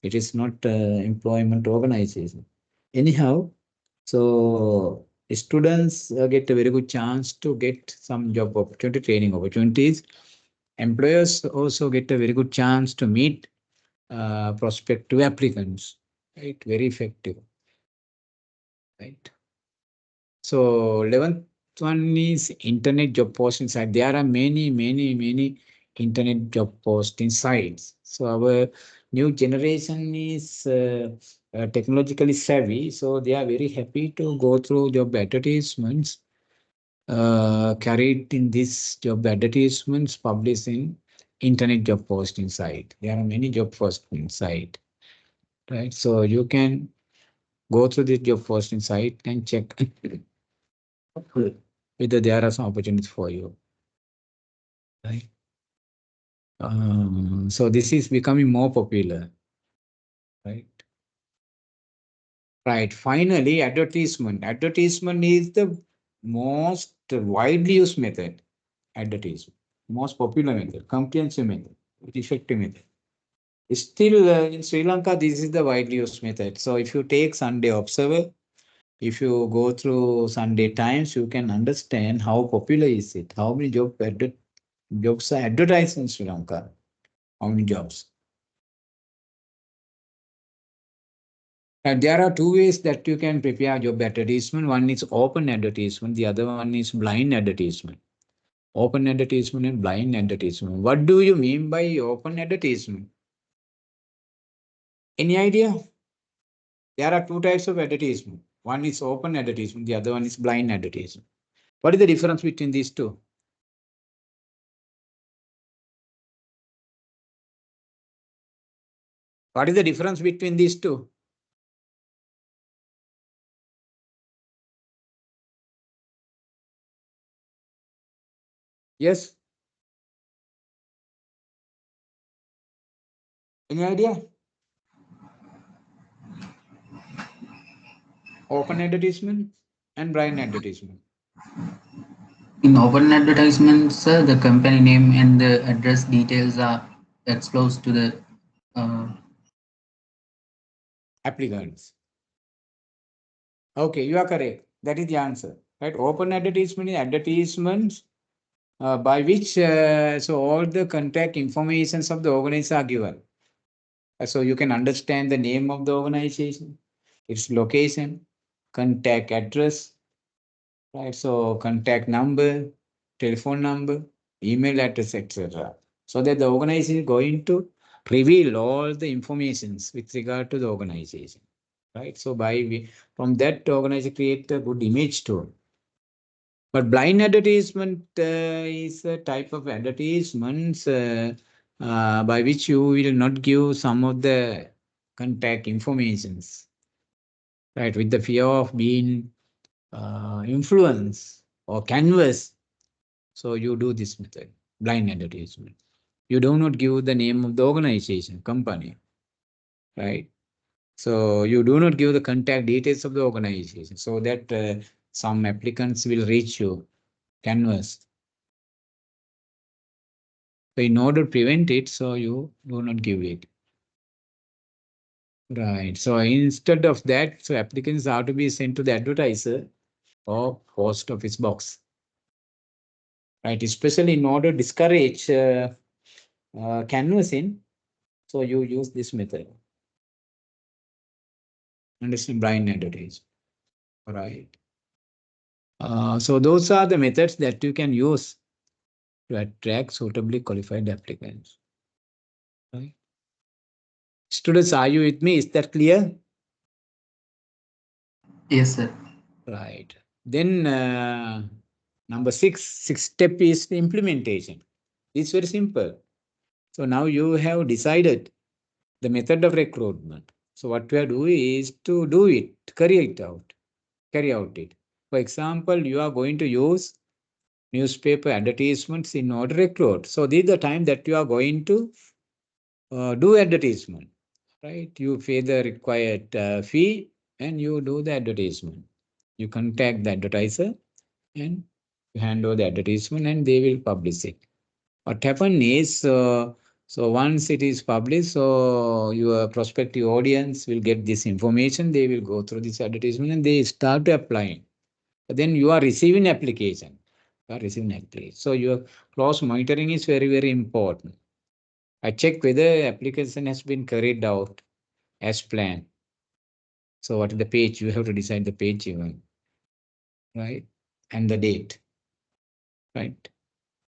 It is not employment organization. Anyhow, so students get a very good chance to get some job opportunity, training opportunities. Employers also get a very good chance to meet prospective applicants, right? Very effective, right? So 11th one is internet job posting site. There are many internet job posting sites. So our new generation is technologically savvy. So they are very happy to go through job advertisements carried in this job advertisements published in internet job posting site. There are many job posting site, right? So you can go through this job posting site and check whether there are some opportunities for you, right? So this is becoming more popular, right? Right. Finally, advertisement. Advertisement is the most widely used method. Advertisement, most popular method, comprehensive method, effective method. Still, in Sri Lanka, this is the widely used method. So if you take Sunday Observer, if you go through Sunday Times, you can understand how popular is it, how many jobs are advertised in Sri Lanka, how many jobs. And there are two ways that you can prepare job advertisement. One is open advertisement, the other one is blind advertisement. Open advertisement and blind advertisement. What do you mean by open advertisement? Any idea? There are two types of advertisement. One is open advertisement, the other one is blind advertisement. What is the difference between these two? What is the difference between these two? Yes? Any idea? Open advertisement and blind advertisement. In open advertisements, the company name and the address details are exposed to the Applicants. Okay, you are correct. That is the answer. Right? Open advertisement is advertisements by which so all the contact informations of the organization are given. So you can understand the name of the organization, its location, contact address, right? So contact number, telephone number, email address, etc. So that the organization is going to reveal all the informations with regard to the organization, right? So from that organization create a good image too. But blind advertisement is a type of advertisements by which you will not give some of the contact informations, right? With the fear of being influenced or canvas. So you do this method, blind advertisement. You do not give the name of the organization, company, right? So you do not give the contact details of the organization so that some applicants will reach you, canvas. So in order to prevent it, so you do not give it. Right. So instead of that, so applicants are to be sent to the advertiser or post office box. Right. Especially in order to discourage canvassing, so you use this method. Understand, blind advertising. Right. So those are the methods that you can use to attract suitably qualified applicants. Right. Students, are you with me? Is that clear? Yes, sir. Right. Then number sixth step is the implementation. It's very simple. So now you have decided the method of recruitment. So what we are doing is to do it, carry out it. For example, you are going to use newspaper advertisements in order to recruit. So this is the time that you are going to do advertisement, right? You pay the required fee and you do the advertisement. You contact the advertiser and you hand over the advertisement and they will publish it. What happens is, so once it is published, so your prospective audience will get this information, they will go through this advertisement and they start to apply. Then you are receiving application. So your close monitoring is very, very important. I check whether application has been carried out as planned. So what is the page? You have to decide the page even, right? And the date, right?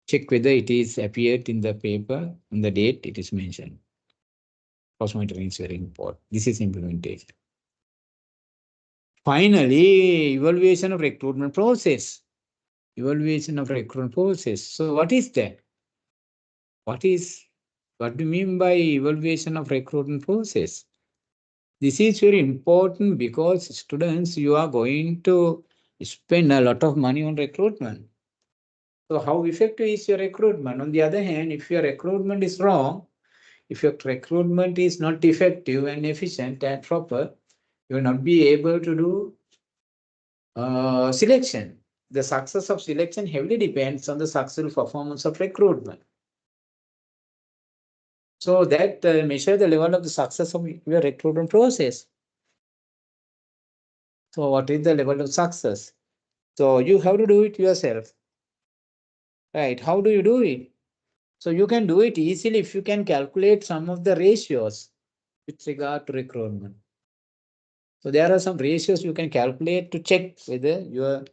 Check whether it is appeared in the paper and the date it is mentioned. Cross monitoring is very important. This is implementation. Finally, evaluation of recruitment process. Evaluation of recruitment process. So what is that? What do you mean by evaluation of recruitment process? This is very important because students, you are going to spend a lot of money on recruitment. So how effective is your recruitment? On the other hand, if your recruitment is wrong, if your recruitment is not effective and efficient and proper, you will not be able to do selection. The success of selection heavily depends on the successful performance of recruitment. So that measure the level of the success of your recruitment process. So what is the level of success? So you have to do it yourself. Right? How do you do it? So you can do it easily if you can calculate some of the ratios with regard to recruitment. So there are some ratios you can calculate to check whether your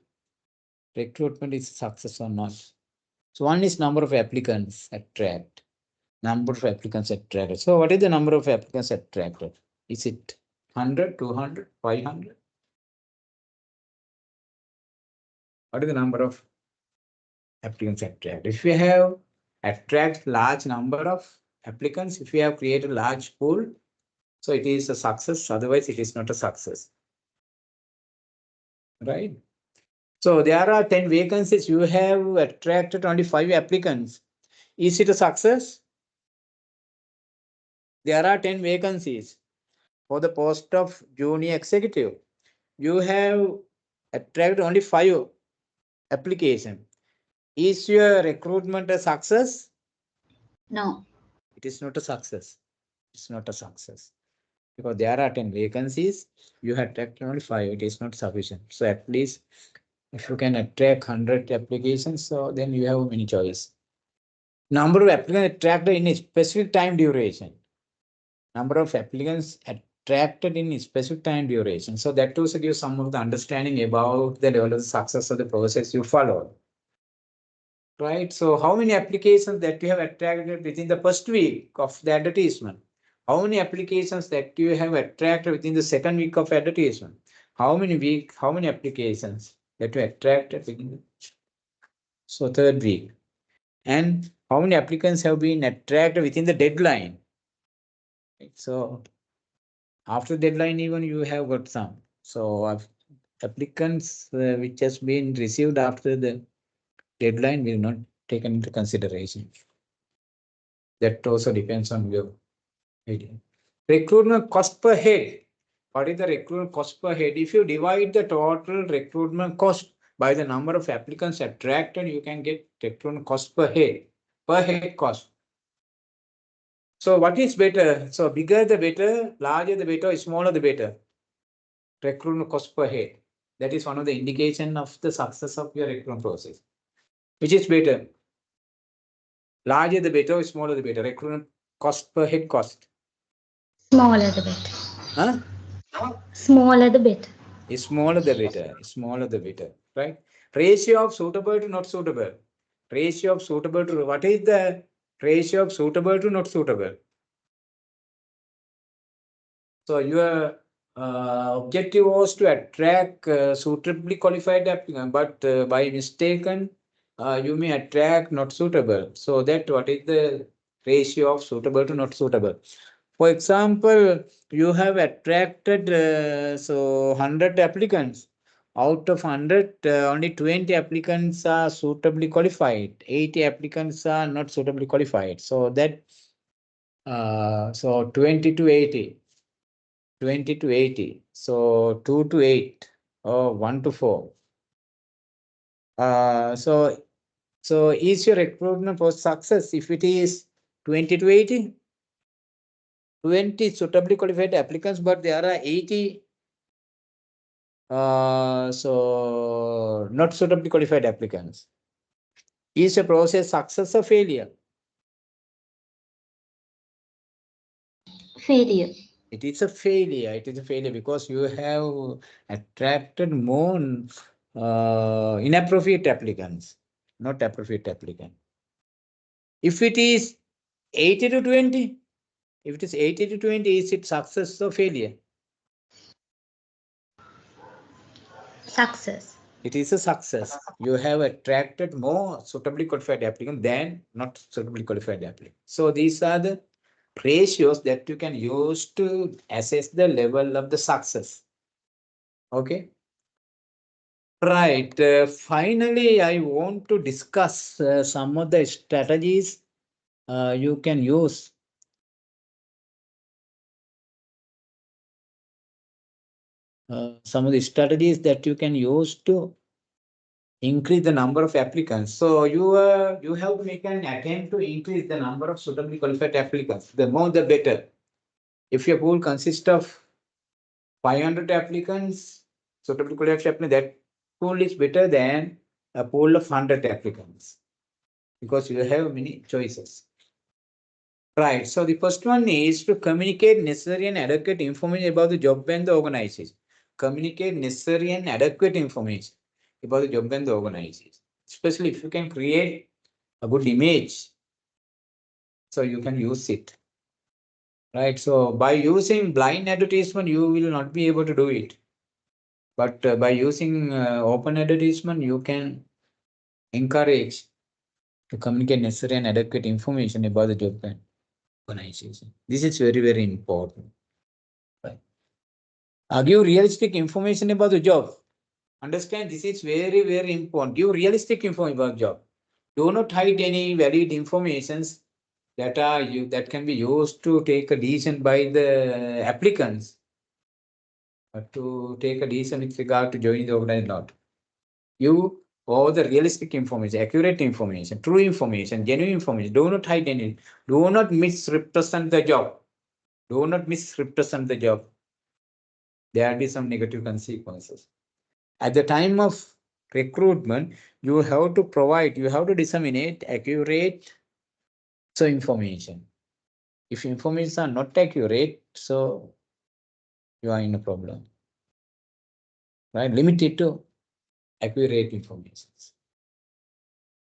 recruitment is a success or not. So one is number of applicants attracted. Number of applicants attracted. So what is the number of applicants attracted? Is it 100, 200, 500? What is the number of applicants attracted? If we have attract large number of applicants, if we have created a large pool, so it is a success. Otherwise, it is not a success. Right? So there are 10 vacancies. You have attracted only 5 applicants. Is it a success? There are 10 vacancies for the post of junior executive. You have attracted only 5 applications. Is your recruitment a success? No. It is not a success. It's not a success. Because there are 10 vacancies, you have attracted only 5. It is not sufficient. So at least if you can attract 100 applications, so then you have many choices. Number of applicants attracted in a specific time duration. Number of applicants attracted in a specific time duration. So that also gives some of the understanding about the level of success of the process you follow. Right? So how many applications that you have attracted within the first week of the advertisement? How many applications that you have attracted within the second week of advertisement? How many applications that you attracted within the third week? And how many applicants have been attracted within the deadline? Right? So after deadline, even you have got some. So applicants which has been received after the deadline will not taken into consideration. That also depends on your idea. Recruitment cost per head. What is the recruitment cost per head? If you divide the total recruitment cost by the number of applicants attracted, you can get recruitment cost per head cost. So what is better? So bigger the better, larger the better, smaller the better. Recruitment cost per head. That is one of the indication of the success of your recruitment process. Which is better? Larger the better, smaller the better. Recruitment cost per head cost. Smaller the better. Huh? Smaller the better. Smaller the better. Smaller the better. Right? Ratio of suitable to not suitable. Ratio of suitable to what is the ratio of suitable to not suitable? So your objective was to attract suitably qualified applicant, but by mistaken you may attract not suitable. So that what is the ratio of suitable to not suitable? For example, you have attracted 100 applicants. Out of 100, only 20 applicants are suitably qualified. 80 applicants are not suitably qualified. So that so 20 to 80. 20 to 80. So 2 to 8 or 1 to 4. So is your recruitment for success if it is 20 to 80? 20 suitably qualified applicants, but there are 80 so not suitably qualified applicants. Is a process success or failure? Failure. It is a failure. It is a failure because you have attracted more inappropriate applicants, not appropriate applicant. If it is 80 to 20, if it is 80 to 20, is it success or failure? Success. It is a success. You have attracted more suitably qualified applicants than not suitably qualified applicants. So these are the ratios that you can use to assess the level of the success. Okay. Right. Finally, I want to discuss some of the strategies you can use. Some of the strategies that you can use to increase the number of applicants. So you have to make an attempt to increase the number of suitably qualified applicants. The more, the better. If your pool consists of 500 applicants, suitably qualified applicants, that pool is better than a pool of 100 applicants because you have many choices. Right. So the first one is to communicate necessary and adequate information about the job and the organization. Communicate necessary and adequate information about the job and the organization. Especially if you can create a good image, so you can use it. Right. So by using blind advertisement, you will not be able to do it. But by using open advertisement, you can encourage to communicate necessary and adequate information about the job and organization. This is very, very important. Right. Give realistic information about the job. Understand, this is very, very important. Give realistic information about the job. Do not hide any valid informations that can be used to take a decision by the applicants to take a decision with regard to joining the organization. Not you all the realistic information, accurate information, true information, genuine information. Do not hide any. Do not misrepresent the job. Do not misrepresent the job. There will be some negative consequences. At the time of recruitment, you have to disseminate accurate information. If information are not accurate, so you are in a problem. Right? Limit it to accurate information.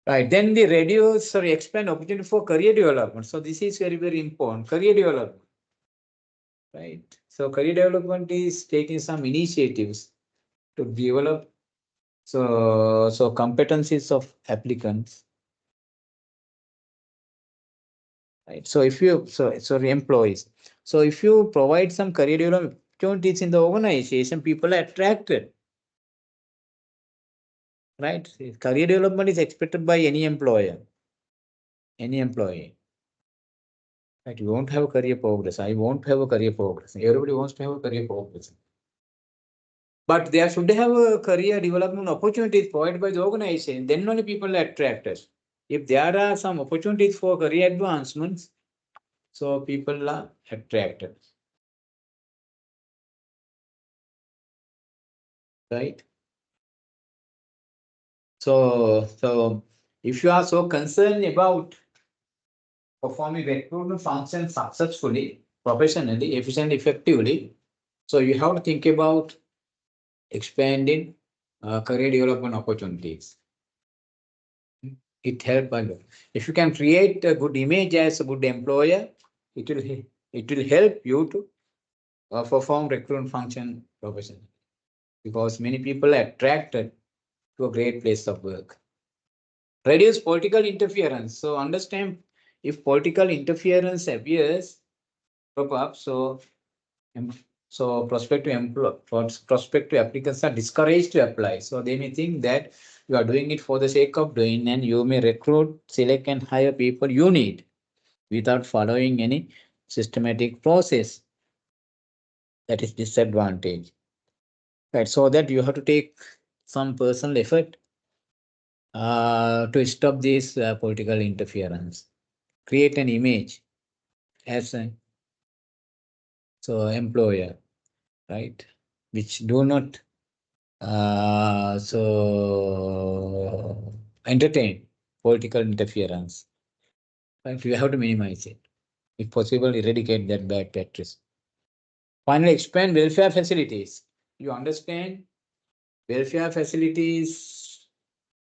Right. Then the reduce or expand opportunity for career development. So this is very, very important. Career development. Right. So career development is taking some initiatives to develop so competencies of applicants. Right. So if you employees. So if you provide some career development opportunities in the organization, people are attracted. Right. Career development is expected by any employer, any employee. Right. You won't have a career progress. I won't have a career progress. Everybody wants to have a career progress. But there should have a career development opportunities provided by the organization. Then only people are attracted. If there are some opportunities for career advancements, so people are attracted. Right. So if you are so concerned about performing recruitment functions successfully, professionally, efficiently, effectively, so you have to think about expanding career development opportunities. It helps a lot. If you can create a good image as a good employer, it will help you to perform recruitment function professionally, because many people are attracted to a great place of work. Reduce political interference. So understand, if political interference appears, pop up, so prospective applicants are discouraged to apply. So they may think that you are doing it for the sake of doing, and you may recruit, select, and hire people you need without following any systematic process. That is disadvantage. Right. So that you have to take some personal effort to stop this political interference. Create an image as an employer, right, which do not entertain political interference. Right, you have to minimize it. If possible, eradicate that bad practice. Finally, expand welfare facilities. You understand, welfare facilities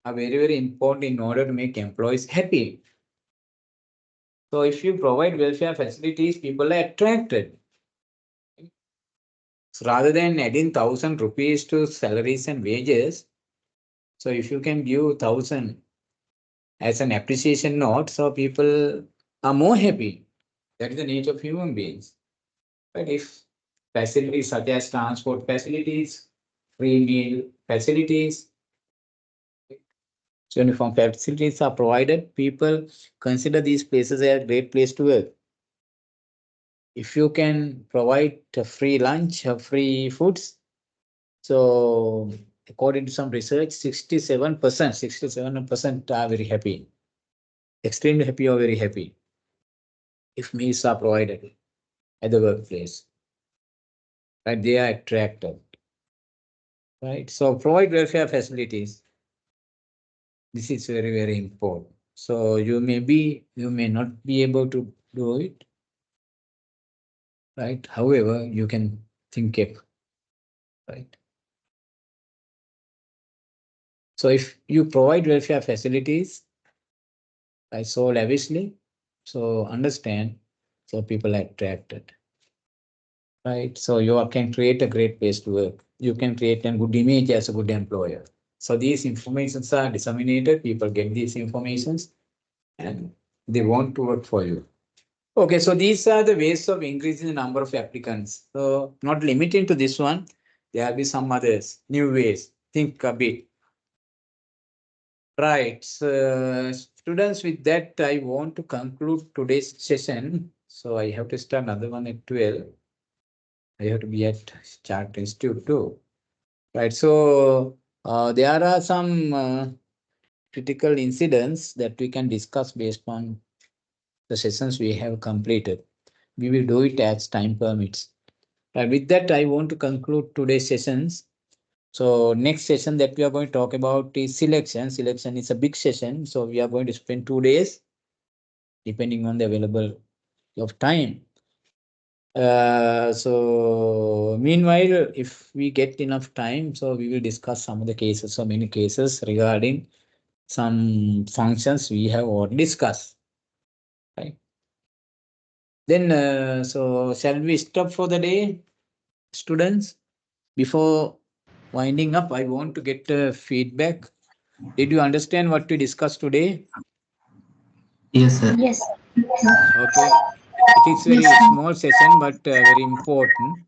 are very, very important in order to make employees happy. So if you provide welfare facilities, people are attracted. So rather than adding 1,000 rupees to salaries and wages, so if you can give 1,000 as an appreciation note, so people are more happy. That is the nature of human beings. But if facilities such as transport facilities, free meal facilities, so uniform facilities are provided, people consider these places a great place to work. If you can provide a free lunch or free foods, so according to some research, 67% are very happy, extremely happy or very happy if meals are provided at the workplace. Right, they are attracted. Right, so provide welfare facilities. This is very, very important. So you may not be able to do it. Right, however, you can think it. Right. So if you provide welfare facilities, right, so lavishly, so understand, so people are attracted. Right, so you can create a great place to work. You can create a good image as a good employer. So these informations are disseminated. People get these informations, and they want to work for you. Okay, so these are the ways of increasing the number of applicants. So not limiting to this one, there will be some others, new ways. Think a bit. Right, so students, with that, I want to conclude today's session. So I have to start another one at 12. I have to be at Chart Institute too. Right, so there are some critical incidents that we can discuss based on the sessions we have completed. We will do it as time permits. With that, I want to conclude today's sessions. So next session that we are going to talk about is selection. Selection is a big session. So we are going to spend 2 days, depending on the available of time. So meanwhile, if we get enough time, so we will discuss some of the cases, so many cases regarding some functions we have already discussed. Right. Then, so shall we stop for the day, students? Before winding up, I want to get feedback. Did you understand what we discussed today? Yes, sir. Yes. Okay. It is very small session, but very important.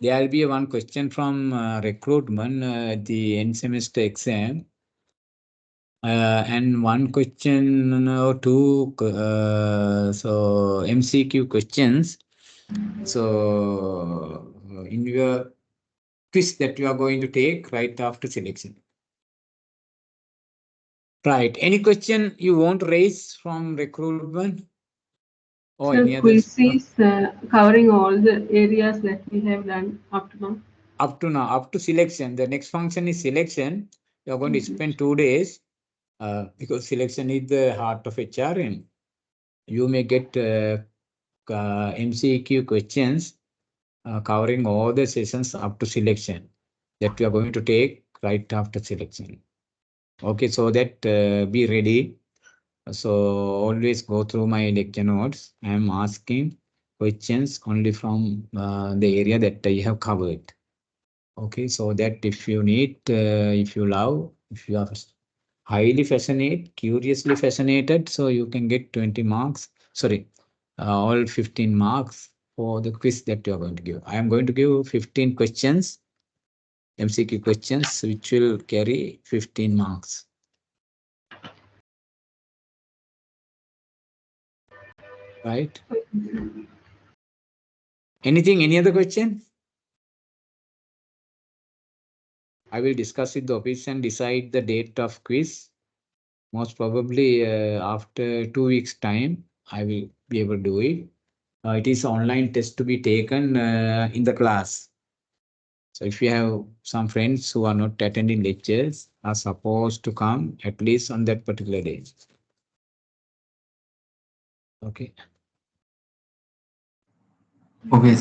There will be one question from recruitment at the end semester exam. And one question or two, so MCQ questions. So in your quiz that you are going to take right after selection. Right. Any question you want to raise from recruitment? Or So any quiz others? is covering all the areas that we have done up to now. Up to now, up to selection. The next function is selection. You are going to spend 2 days because selection is the heart of HRM. You may get MCQ questions covering all the sessions up to selection that you are going to take right after selection. Okay, so that be ready. So always go through my lecture notes. I am asking questions only from the area that I have covered. Okay, so that if you need, if you love, if you are highly fascinated, curiously fascinated, so you can get 20 marks. Sorry, all 15 marks for the quiz that you are going to give. I am going to give 15 questions, MCQ questions, which will carry 15 marks. Right? Anything, any other question? I will discuss with the office and decide the date of quiz. Most probably after 2 weeks time, I will be able to do it. It is online test to be taken in the class. So if you have some friends who are not attending lectures, are supposed to come at least on that particular day. Okay. Okay.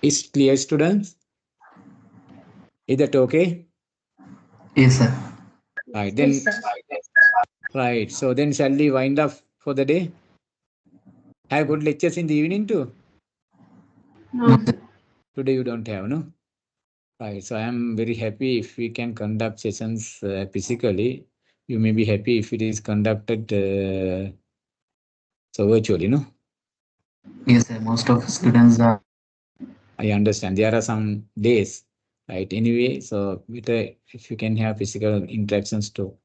Is clear, students? Is that okay? Yes, sir. Right. Yes, Then, sir. right. So then shall we wind up for the day? Have good lectures in the evening too? No, sir. Today you don't have, no? Right. So I am very happy if we can conduct sessions physically. You may be happy if it is conducted so virtually, no? Yes, sir. Most of students are. I understand. There are some days, right? Anyway, so better if you can have physical interactions too.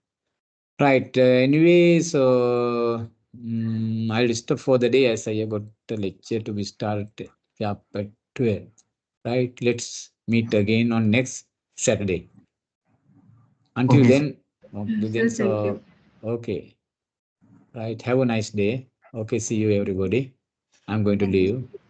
Right. Anyway, so I'll stop for the day as I have got the lecture to be started up at 12. Right. Let's meet again on next Saturday. Until Okay, sir. then, Sir, thank you. okay. Right. Have a nice day. Okay. See you, everybody. I'm going to Thank you. leave.